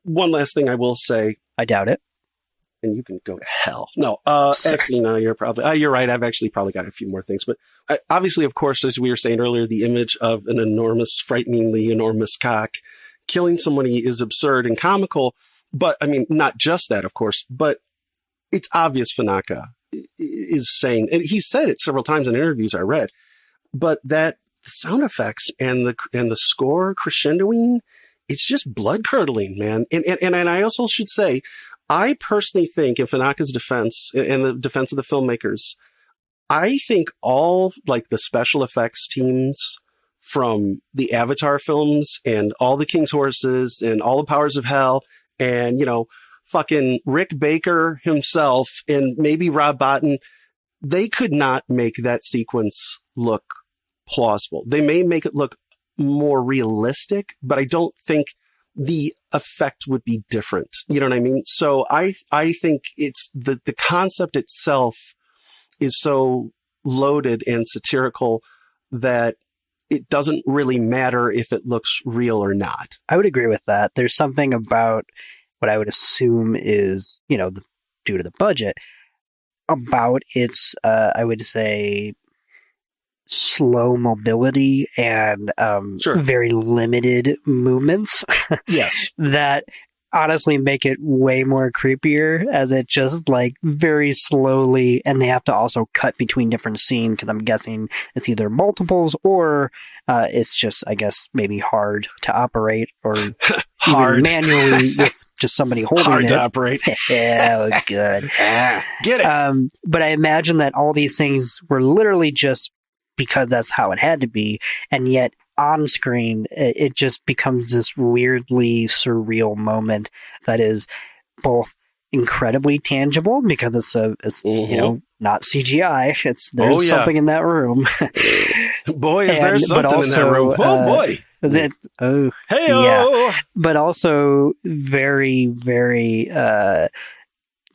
one last thing I will say. I doubt it. And you can go to hell. No, actually, no, you're right. I've actually probably got a few more things. But obviously, of course, as we were saying earlier, the image of an enormous, frighteningly enormous cock killing somebody is absurd and comical. But I mean, not just that, of course, but it's obvious Fanaka is saying, and he said it several times in interviews I read, but that sound effects and the score crescendoing, it's just blood curdling, man. And I also should say, I personally think, in Fanaka's defense, in the defense of the filmmakers, I think all like the special effects teams from the Avatar films and all the King's Horses and all the Powers of Hell and, you know, fucking Rick Baker himself and maybe Rob Bottin, they could not make that sequence look plausible. They may make it look more realistic, but I don't think the effect would be different. You know what I mean? So I think it's the concept itself is so loaded and satirical that it doesn't really matter if it looks real or not. I would agree with that. There's something about what I would assume is, you know, due to the budget, about its, I would say, slow mobility and very limited movements. Yes. That honestly make it way more creepier, as it just like very slowly, and they have to also cut between different scenes because I'm guessing it's either multiples or it's just, I guess, maybe hard to operate or hard manually with just somebody holding hard it. to operate. Yeah, that was good. Get it. But I imagine that all these things were literally just because that's how it had to be, and yet on screen it just becomes this weirdly surreal moment that is both incredibly tangible because it's you know, not CGI. There's something in that room. Boy, is there something also, in that room. Oh boy. Yeah, but also very, very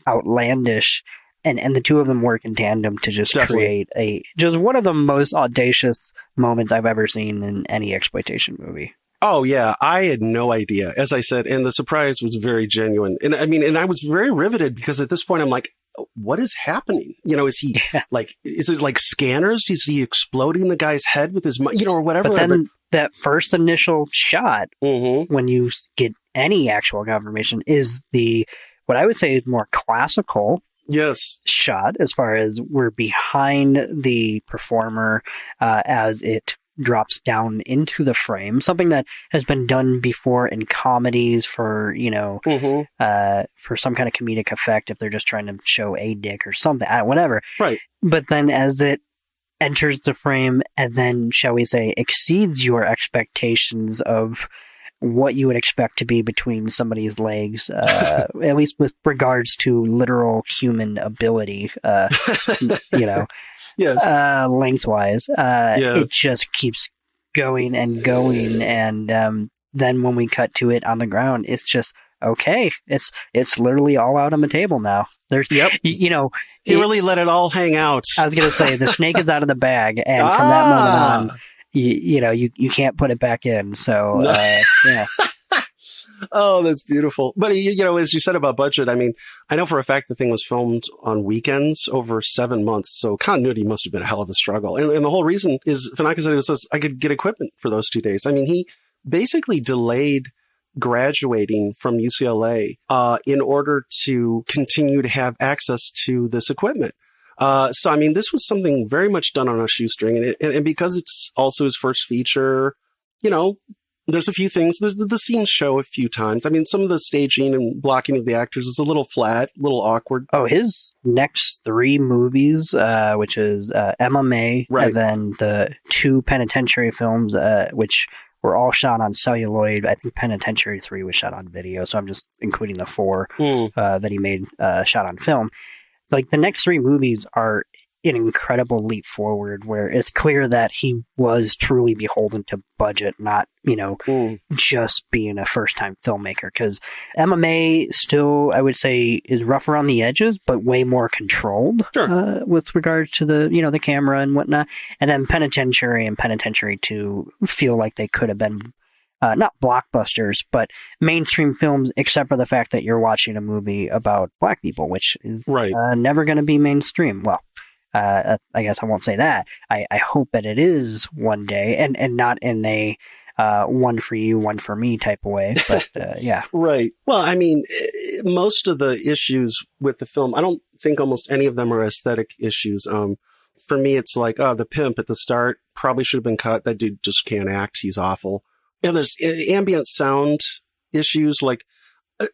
outlandish. And the two of them work in tandem to just create just one of the most audacious moments I've ever seen in any exploitation movie. Oh, yeah. I had no idea, as I said, and the surprise was very genuine. And I mean, and I was very riveted because at this point I'm like, what is happening? You know, is he like, is it like scanners? Is he exploding the guy's head with his, you know, or whatever? But then that first initial shot, when you get any actual confirmation, is what I would say is more classical. Yes. Shot, as far as we're behind the performer as it drops down into the frame, something that has been done before in comedies for, you know, for some kind of comedic effect if they're just trying to show a dick or something, whatever. Right. But then as it enters the frame and then, shall we say, exceeds your expectations of what you would expect to be between somebody's legs, at least with regards to literal human ability, you know, lengthwise, it just keeps going and going. And then when we cut to it on the ground, it's just, okay, it's literally all out on the table now. There's, you know, he really let it all hang out. I was going to say, the snake is out of the bag. And from that moment on, you know, you can't put it back in. So, yeah. Oh, that's beautiful. But, you know, as you said about budget, I mean, I know for a fact the thing was filmed on weekends over 7 months. So continuity must have been a hell of a struggle. And the whole reason is, Fanaka said, it was I could get equipment for those 2 days. I mean, he basically delayed graduating from UCLA in order to continue to have access to this equipment. So, I mean, this was something very much done on a shoestring. And because it's also his first feature, you know, there's a few things. The scenes show a few times. I mean, some of the staging and blocking of the actors is a little flat, a little awkward. Oh, his next 3 movies, which is MMA, and then the 2 penitentiary films, which were all shot on celluloid. I think Penitentiary 3 was shot on video, so I'm just including the 4 that he made shot on film. Like, the next 3 movies are an incredible leap forward, where it's clear that he was truly beholden to budget, not, you know, just being a first-time filmmaker. Because MMA still, I would say, is rough around the edges, but way more controlled with regards to the, you know, the camera and whatnot. And then Penitentiary and Penitentiary 2 feel like they could have been not blockbusters, but mainstream films, except for the fact that you're watching a movie about black people, which is never going to be mainstream. Well, I guess I won't say that. I hope that it is one day, and not in a one for you, one for me type of way. But yeah. Right. Well, I mean, most of the issues with the film, I don't think almost any of them are aesthetic issues. For me, it's like, oh, the pimp at the start probably should have been cut. That dude just can't act. He's awful. And there's ambient sound issues. Like,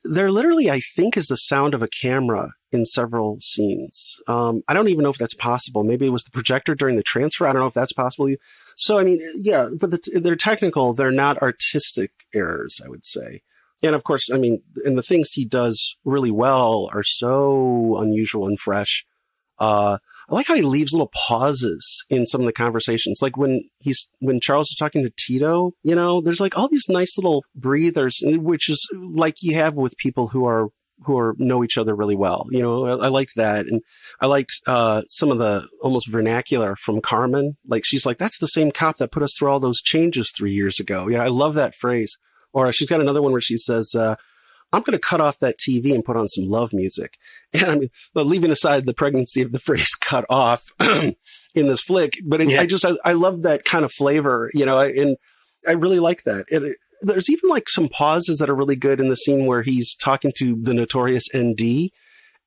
There literally, I think, is the sound of a camera in several scenes. I don't even know if that's possible. Maybe it was the projector during the transfer. I don't know if that's possible. So, I mean, yeah, but they're technical. They're not artistic errors, I would say. And of course, I mean, and the things he does really well are so unusual and fresh. I like how he leaves little pauses in some of the conversations. Like when Charles is talking to Tito, you know, there's like all these nice little breathers, which is like you have with people who know each other really well. You know, I liked that. And I liked, some of the almost vernacular from Carmen. Like she's like, that's the same cop that put us through all those changes 3 years ago. Yeah. I love that phrase. Or she's got another one where she says, I'm going to cut off that TV and put on some love music. And I mean, leaving aside the pregnancy of the phrase cut off in this flick, but I love that kind of flavor, you know, and I really like that. There's even like some pauses that are really good in the scene where he's talking to the notorious ND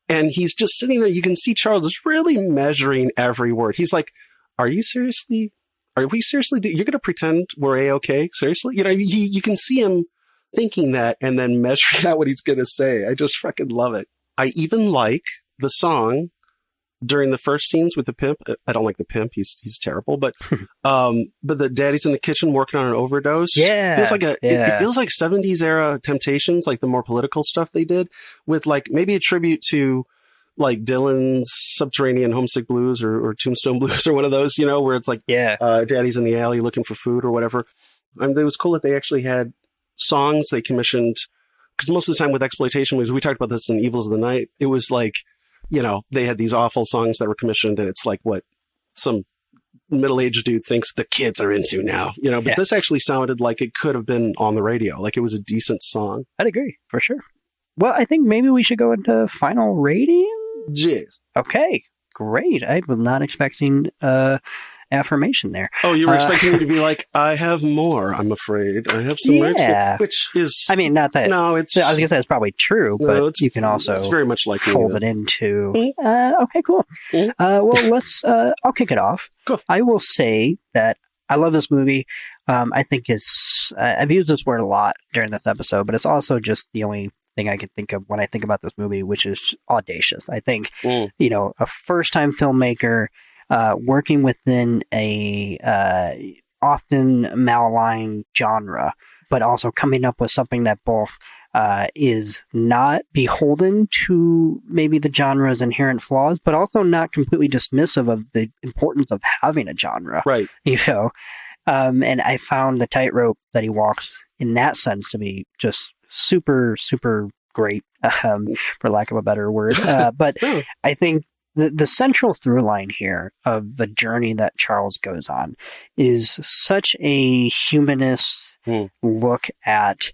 and he's just sitting there. You can see Charles is really measuring every word. He's like, are we seriously, you're going to pretend we're A-okay? Seriously? You know, you can see him thinking that and then measuring out what he's going to say. I just fucking love it. I even like the song during the first scenes with the pimp. I don't like the pimp. He's terrible, but the daddy's in the kitchen working on an overdose. Yeah. It feels like 70s era Temptations, like the more political stuff they did with like maybe a tribute to like Dylan's Subterranean Homesick Blues or Tombstone Blues or one of those, you know, where it's like, daddy's in the alley looking for food or whatever. It was cool that they actually had songs they commissioned, because most of the time with exploitation movies, we talked about this in Evils of the Night, it was like, you know, they had these awful songs that were commissioned and it's like what some middle-aged dude thinks the kids are into now, you know, but this actually sounded like it could have been on the radio, like it was a decent song. I'd agree, for sure. Well, I think maybe we should go into final rating. Jeez. Okay, great. I was not expecting affirmation there. Oh, you were expecting me to be like, I have more, I'm afraid. I have some which is... I mean, not that... No, it's... I was going to say it's probably true, but you can also it's very much like fold it into... okay, cool. Well, let's... I'll kick it off. Cool. I will say that I love this movie. I think it's... I've used this word a lot during this episode, but it's also just the only thing I can think of when I think about this movie, which is audacious. I think, you know, a first-time filmmaker... working within a often malaligned genre, but also coming up with something that both is not beholden to maybe the genre's inherent flaws, but also not completely dismissive of the importance of having a genre. Right. You know? And I found the tightrope that he walks in that sense to be just super, super great, for lack of a better word. But I think the central through line here of the journey that Charles goes on is such a humanist look at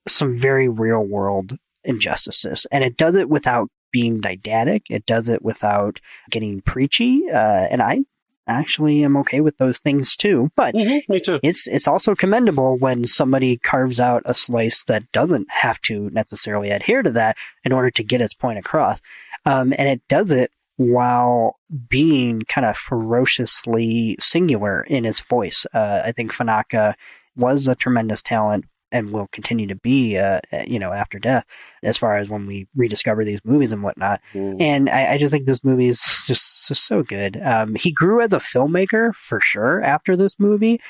some very real world injustices. And it does it without being didactic. It does it without getting preachy. And I actually am okay with those things too. But me too. It's also commendable when somebody carves out a slice that doesn't have to necessarily adhere to that in order to get its point across. And it does it while being kind of ferociously singular in its voice. I think Fanaka was a tremendous talent and will continue to be, you know, after death, as far as when we rediscover these movies and whatnot. And I just think this movie is just so good. He grew as a filmmaker, for sure, after this movie,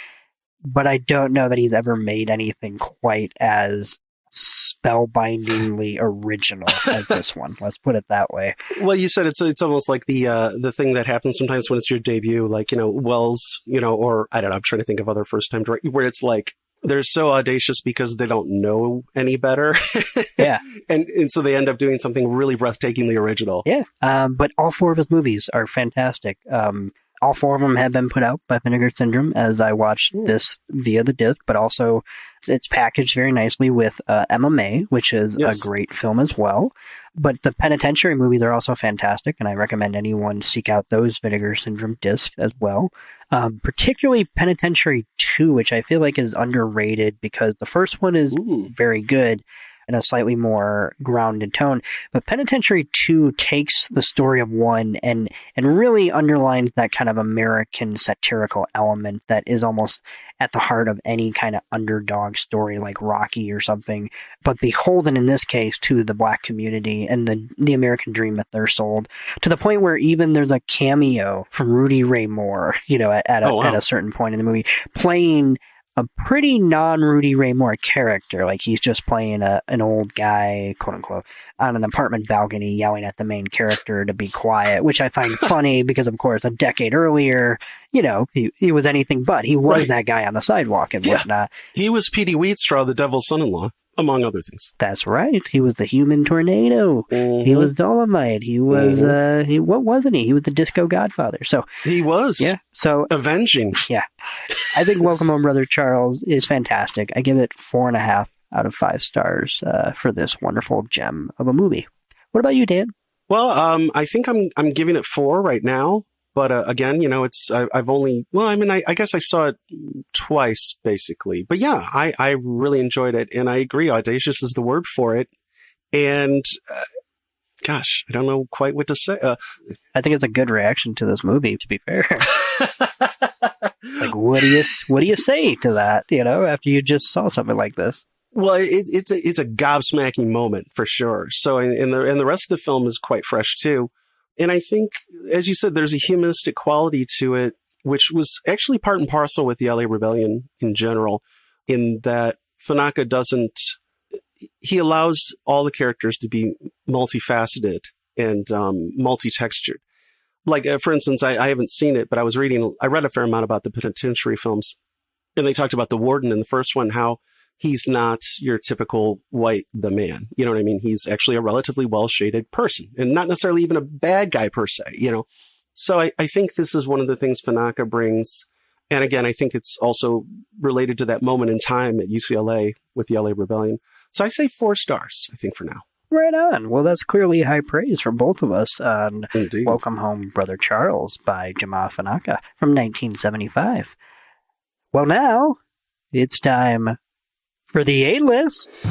but I don't know that he's ever made anything quite as spellbindingly original as this one. Let's put it that way. Well, you said it's almost like the thing that happens sometimes when it's your debut, like, you know, Wells, you know, or I don't know, I'm trying to think of other first time directors where it's like they're so audacious because they don't know any better. Yeah. And so they end up doing something really breathtakingly original. Yeah. But all four of his movies are fantastic. All four of them have been put out by Vinegar Syndrome as I watched this via the disc, but also it's packaged very nicely with MMA, which is a great film as well. But the penitentiary movies are also fantastic, and I recommend anyone seek out those Vinegar Syndrome discs as well. Particularly Penitentiary 2, which I feel like is underrated because the first one is very good. in a slightly more grounded tone. But Penitentiary 2 takes the story of 1 and really underlines that kind of American satirical element that is almost at the heart of any kind of underdog story like Rocky or something, but beholden in this case to the black community and the American dream that they're sold, to the point where even there's a cameo from Rudy Ray Moore, at a certain point in the movie, playing a pretty non-Rudy Ray Moore character. Like, he's just playing an old guy, quote unquote, on an apartment balcony yelling at the main character to be quiet, which I find funny because, of course, a decade earlier, he was anything but. He was that guy on the sidewalk and whatnot. He was Petey Wheatstraw, the devil's son-in-law, among other things. That's right. He was the human tornado. Mm-hmm. He was Dolomite. He was, what wasn't he? He was the disco godfather. So he was. Yeah. So avenging. Yeah. I think Welcome Home, Brother Charles is fantastic. I give it 4.5 out of 5 stars for this wonderful gem of a movie. What about you, Dan? Well, I think I'm giving it 4 right now. But again, I've only, I guess I saw it twice, basically. But yeah, I really enjoyed it. And I agree, audacious is the word for it. And gosh, I don't know quite what to say. I think it's a good reaction to this movie, to be fair. Like, what do you say to that, after you just saw something like this? Well, it's a gobsmacking moment for sure. So, and the rest of the film is quite fresh too. And I think, as you said, there's a humanistic quality to it, which was actually part and parcel with the LA Rebellion in general, in that Fanaka he allows all the characters to be multifaceted and multi-textured. Like, for instance, I haven't seen it, but I read a fair amount about the penitentiary films, and they talked about the warden in the first one, how he's not your typical white the man. You know what I mean? He's actually a relatively well-shaded person and not necessarily even a bad guy per se, So I think this is one of the things Fanaka brings. And again, I think it's also related to that moment in time at UCLA with the LA Rebellion. So I say 4 stars, I think, for now. Right on. Well, that's clearly high praise from both of us on Indeed. Welcome Home, Brother Charles by Jamaa Fanaka from 1975. Well, now it's time for the A-list. The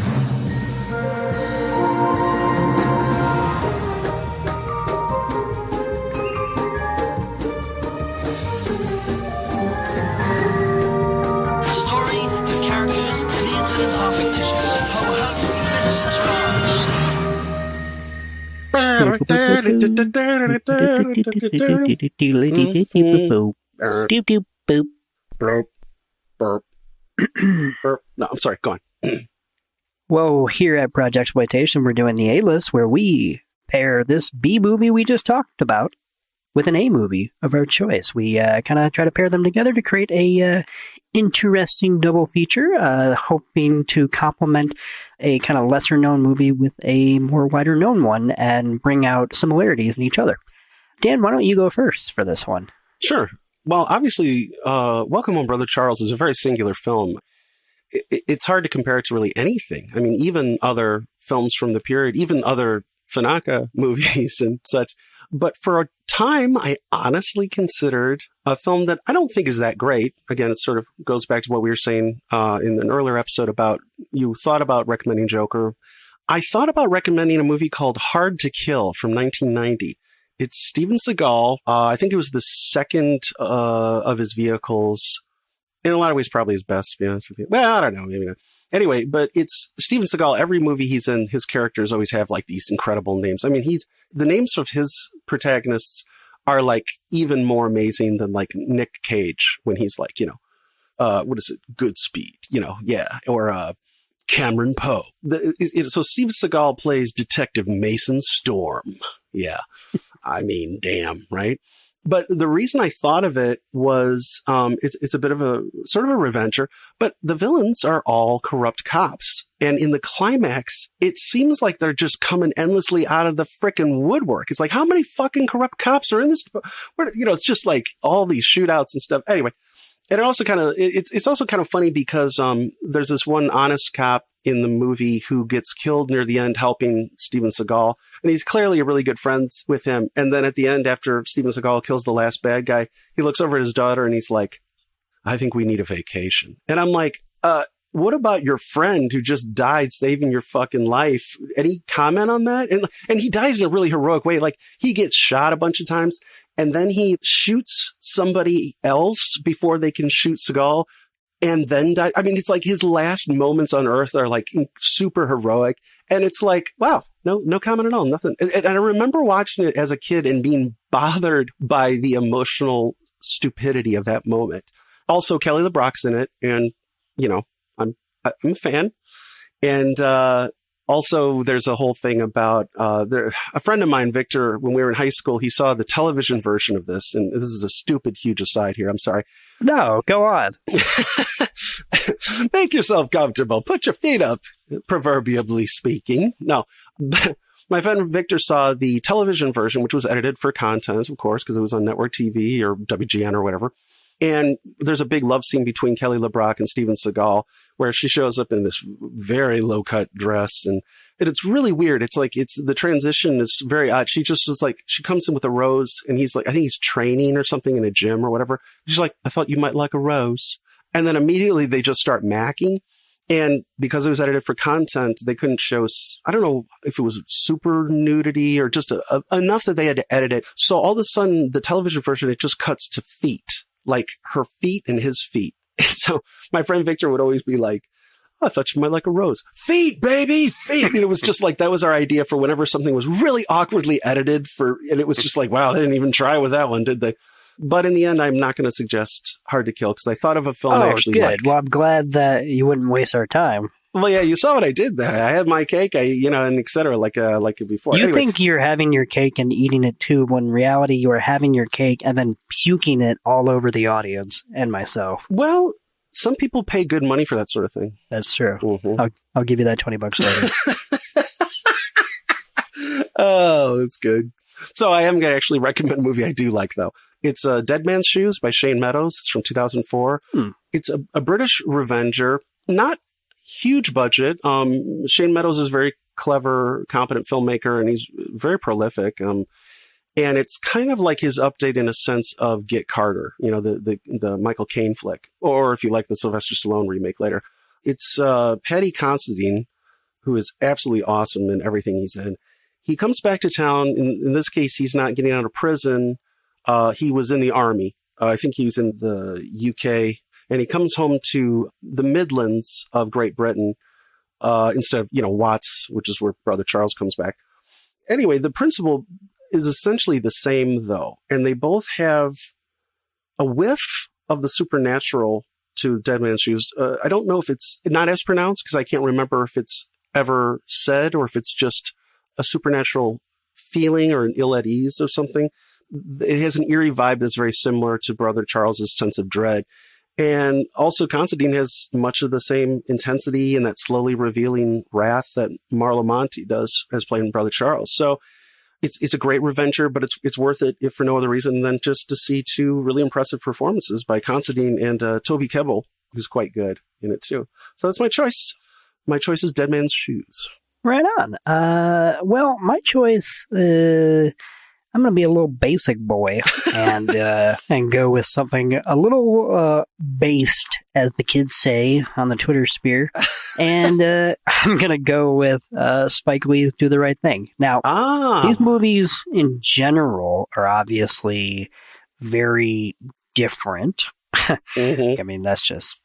story, the characters, and the incidents are fictitious. However, it's such No, I'm sorry. Go on. Well, here at Projectsploitation, we're doing the A-list, where we pair this B movie we just talked about with an A movie of our choice. We kind of try to pair them together to create a interesting double feature, hoping to complement a kind of lesser-known movie with a more wider-known one and bring out similarities in each other. Dan, why don't you go first for this one? Sure. Well, obviously, Welcome Home, Brother Charles is a very singular film. It's hard to compare it to really anything. I mean, even other films from the period, even other Fanaka movies and such. But for a time, I honestly considered a film that I don't think is that great. Again, it sort of goes back to what we were saying in an earlier episode about you thought about recommending Joker. I thought about recommending a movie called Hard to Kill from 1990. It's Steven Seagal. I think it was the second of his vehicles. In a lot of ways, probably his best, to be honest with you. Well, I don't know, maybe not. Anyway, but it's Steven Seagal. Every movie he's in, his characters always have like these incredible names. I mean, the names of his protagonists are like even more amazing than like Nick Cage when he's like, what is it? Goodspeed, yeah. Or Cameron Poe. So Steven Seagal plays Detective Mason Storm. Yeah. I mean, damn, right? But the reason I thought of it was it's a bit of a sort of a revenger, but the villains are all corrupt cops. And in the climax, it seems like they're just coming endlessly out of the frickin' woodwork. It's like, how many fucking corrupt cops are in this? It's just like all these shootouts and stuff. Anyway, and it also it's also kind of funny because there's this one honest cop in the movie who gets killed near the end helping Steven Seagal. And he's clearly a really good friends with him. And then at the end, after Steven Seagal kills the last bad guy, he looks over at his daughter and he's like, I think we need a vacation. And I'm like, what about your friend who just died saving your fucking life? Any comment on that? And he dies in a really heroic way. Like, he gets shot a bunch of times, and then he shoots somebody else before they can shoot Seagal, and then die. I mean, it's like his last moments on Earth are like super heroic. And it's like, wow, no comment at all, nothing. And I remember watching it as a kid and being bothered by the emotional stupidity of that moment. Also, Kelly LeBrock's in it, and, you know, I'm a fan. And also, there's a whole thing about a friend of mine, Victor, when we were in high school, he saw the television version of this. And this is a stupid, huge aside here. I'm sorry. No, go on. Make yourself comfortable. Put your feet up, proverbially speaking. No, my friend Victor saw the television version, which was edited for content, of course, because it was on network TV or WGN or whatever. And there's a big love scene between Kelly LeBrock and Steven Seagal, where she shows up in this very low-cut dress. And it's really weird. It's like, the transition is very odd. She just was like, she comes in with a rose, and he's like, I think he's training or something in a gym or whatever. She's like, I thought you might like a rose. And then immediately they just start macking. And because it was edited for content, they couldn't show, I don't know if it was super nudity or just enough that they had to edit it. So all of a sudden, the television version, it just cuts to feet. Like her feet and his feet. And so my friend Victor would always be like, oh, I thought you might like a rose. Feet, baby, feet. And it was just like, that was our idea for whenever something was really awkwardly edited and it was just like, wow, they didn't even try with that one, did they? But in the end, I'm not going to suggest Hard to Kill because I thought of a film I actually liked. Well, I'm glad that you wouldn't waste our time. Well, yeah, you saw what I did there. I had my cake, and et cetera, like before. You think you're having your cake and eating it too, when in reality you are having your cake and then puking it all over the audience and myself. Well, some people pay good money for that sort of thing. That's true. Mm-hmm. I'll give you that $20 later. Oh, that's good. So I am going to actually recommend a movie I do like, though. It's Dead Man's Shoes by Shane Meadows. It's from 2004. It's a British revenger, not huge budget. Shane Meadows is a very clever, competent filmmaker, and he's very prolific. And it's kind of like his update in a sense of Get Carter, you know, the Michael Caine flick, or if you like the Sylvester Stallone remake later. It's Paddy Considine, who is absolutely awesome in everything he's in. He comes back to town. In this case, he's not getting out of prison. He was in the army. I think he was in the UK. And he comes home to the Midlands of Great Britain instead of, Watts, which is where Brother Charles comes back. Anyway, the principle is essentially the same, though. And they both have a whiff of the supernatural to Dead Man's Shoes. I don't know if it's not as pronounced because I can't remember if it's ever said or if it's just a supernatural feeling or an ill at ease or something. It has an eerie vibe that's very similar to Brother Charles's sense of dread. And also Considine has much of the same intensity and that slowly revealing wrath that Marlo Monti does as playing Brother Charles. So it's a great revenger, but it's worth it if for no other reason than just to see two really impressive performances by Considine and Toby Kebbell, who's quite good in it too. So that's my choice. My choice is Dead Man's Shoes. Right on. Well, my choice, I'm going to be a little basic boy and go with something a little based, as the kids say on the Twitter sphere. And I'm going to go with Spike Lee's Do the Right Thing. Now, these movies in general are obviously very different. I mean, that's just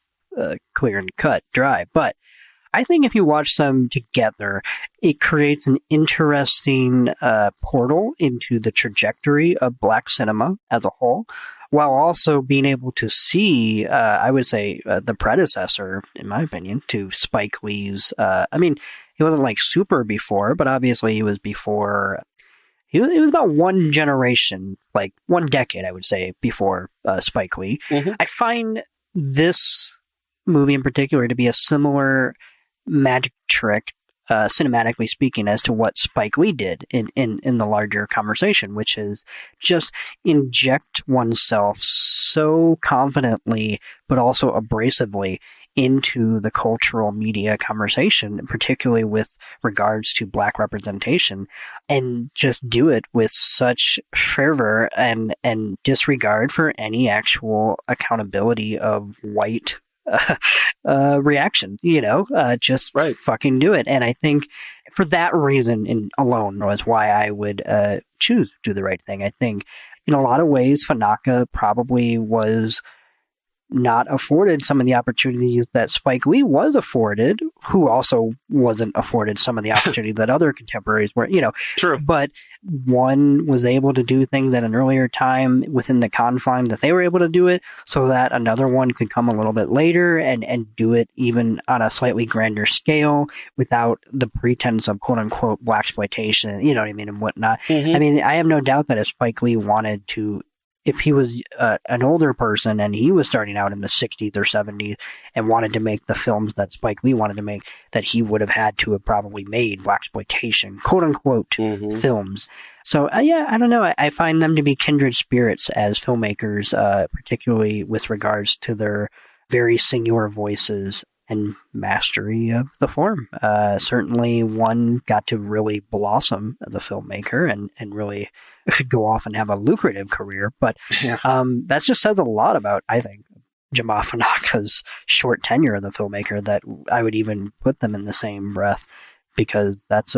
clear and cut, dry. But I think if you watch them together, it creates an interesting portal into the trajectory of black cinema as a whole, while also being able to see, I would say, the predecessor, in my opinion, to Spike Lee's. I mean, he wasn't like super before, but obviously he was before. He was about one generation, like one decade, I would say, before Spike Lee. Mm-hmm. I find this movie in particular to be a similar magic trick, cinematically speaking, as to what Spike Lee did in the larger conversation, which is just inject oneself so confidently, but also abrasively into the cultural media conversation, particularly with regards to black representation, and just do it with such fervor and disregard for any actual accountability of white reaction, just fucking do it. And I think for that reason alone was why I would choose Do the Right Thing. I think in a lot of ways, Fanaka probably was not afforded some of the opportunities that Spike Lee was afforded, who also wasn't afforded some of the opportunities that other contemporaries were, True. But one was able to do things at an earlier time within the confines that they were able to do it, so that another one could come a little bit later and do it even on a slightly grander scale without the pretense of quote unquote blaxploitation, you know what I mean, and whatnot. Mm-hmm. I mean, I have no doubt that if Spike Lee wanted to, if he was an older person and he was starting out in the 60s or 70s and wanted to make the films that Spike Lee wanted to make, that he would have had to have probably made blaxploitation, quote-unquote, films. So, I don't know. I find them to be kindred spirits as filmmakers, particularly with regards to their very singular voices and mastery of the form. Certainly one got to really blossom as a filmmaker and really go off and have a lucrative career. But that just says a lot about, I think, Jamaa Fanaka's short tenure as a filmmaker, that I would even put them in the same breath, because that's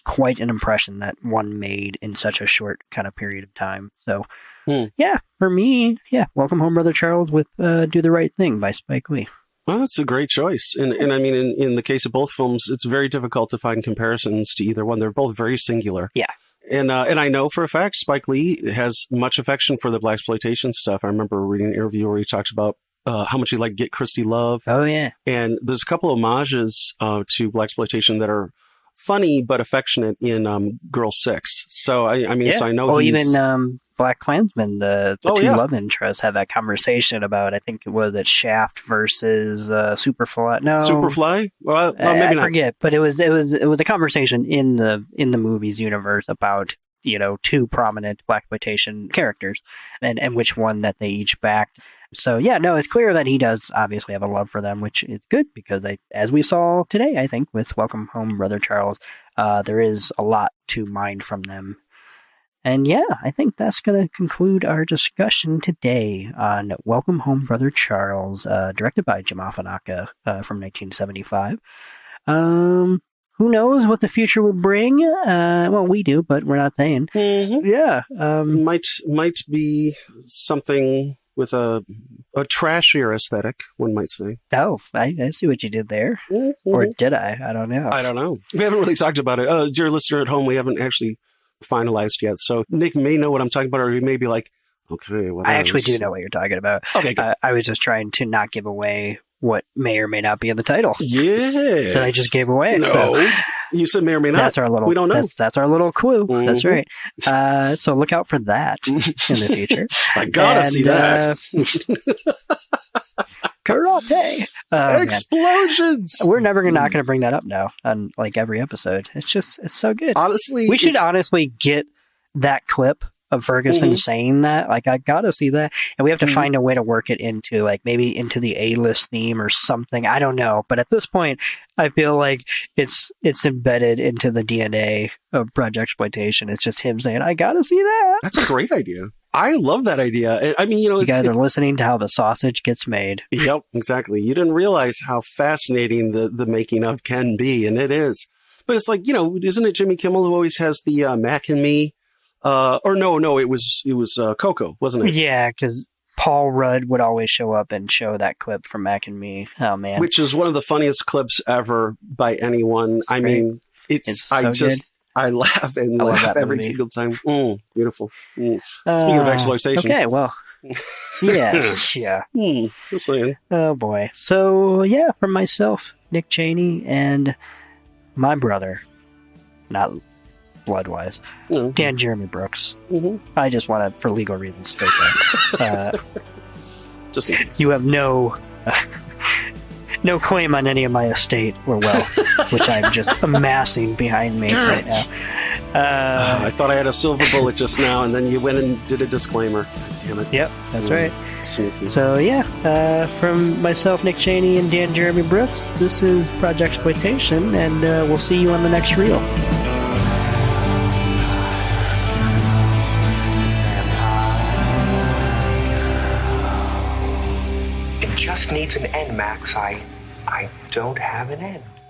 quite an impression that one made in such a short kind of period of time. So, for me, Welcome Home, Brother Charles with Do the Right Thing by Spike Lee. Well, that's a great choice. And I mean, in the case of both films, it's very difficult to find comparisons to either one. They're both very singular. Yeah. And I know for a fact Spike Lee has much affection for the blaxploitation stuff. I remember reading an interview where he talks about how much he liked Get Christy Love. Oh, yeah. And there's a couple of homages to blaxploitation that are funny but affectionate in Girl 6. So, I mean, so I know even Black Klansman, the two love interests have that conversation about, I think it was Shaft versus Superfly. No, Superfly? Well, maybe I not. forget, but it was a conversation in the movie's universe about two prominent blaxploitation characters and which one that they each backed. So it's clear that he does obviously have a love for them, which is good, because as we saw today, I think with Welcome Home, Brother Charles, there is a lot to mine from them. And I think that's going to conclude our discussion today on Welcome Home, Brother Charles, directed by Jamaa Fanaka from 1975. Who knows what the future will bring? Well, we do, but we're not saying. Mm-hmm. Yeah. Might be something with a trashier aesthetic, one might say. Oh, I see what you did there. Mm-hmm. Or did I? I don't know. I don't know. We haven't really talked about it. Dear listener at home, we haven't actually finalized yet. So Nick may know what I'm talking about, or he may be like, okay, what I actually do know what you're talking about. Okay, good. I was just trying to not give away what may or may not be in the title. Yeah. That I just gave away. No. So you said may or may not. That's our little, we don't know. That's our little clue. Mm-hmm. That's right. So look out for that in the future. I gotta see that. Karate. Explosions. Man. We're never not going to bring that up now on like every episode. It's so good. Honestly, we should honestly get that clip of Ferguson saying that. Like, I gotta see that, and we have to find a way to work it into like maybe into the A-list theme or something. I don't know, but at this point, I feel like it's embedded into the DNA of Blaxploitation. It's just him saying, "I gotta see that." That's a great idea. I love that idea. I mean, you guys are listening to how the sausage gets made. Yep, exactly. You didn't realize how fascinating the making of can be, and it is. But it's like, isn't it Jimmy Kimmel who always has the Mac and Me? Or no, it was Coco, wasn't it? Yeah, because Paul Rudd would always show up and show that clip from Mac and Me. Oh man, which is one of the funniest clips ever by anyone. I mean, it's so good. I laugh and laugh every single time. Beautiful. Speaking of exploitation. Okay, well, yes, yeah. Just saying. Oh boy. So from myself, Nick Cheney, and my brother, not blood-wise, Dan Jeremy Brooks. I just want to, for legal reasons, state that. Just you have no claim on any of my estate or wealth, which I'm just amassing behind me right now. I thought I had a silver bullet just now, and then you went and did a disclaimer. Damn it. Yep, that's right. Sneaky. So from myself, Nick Cheney, and Dan Jeremy Brooks, this is Blaxploitation, and we'll see you on the next reel. It just needs an end, Max. I don't have an end.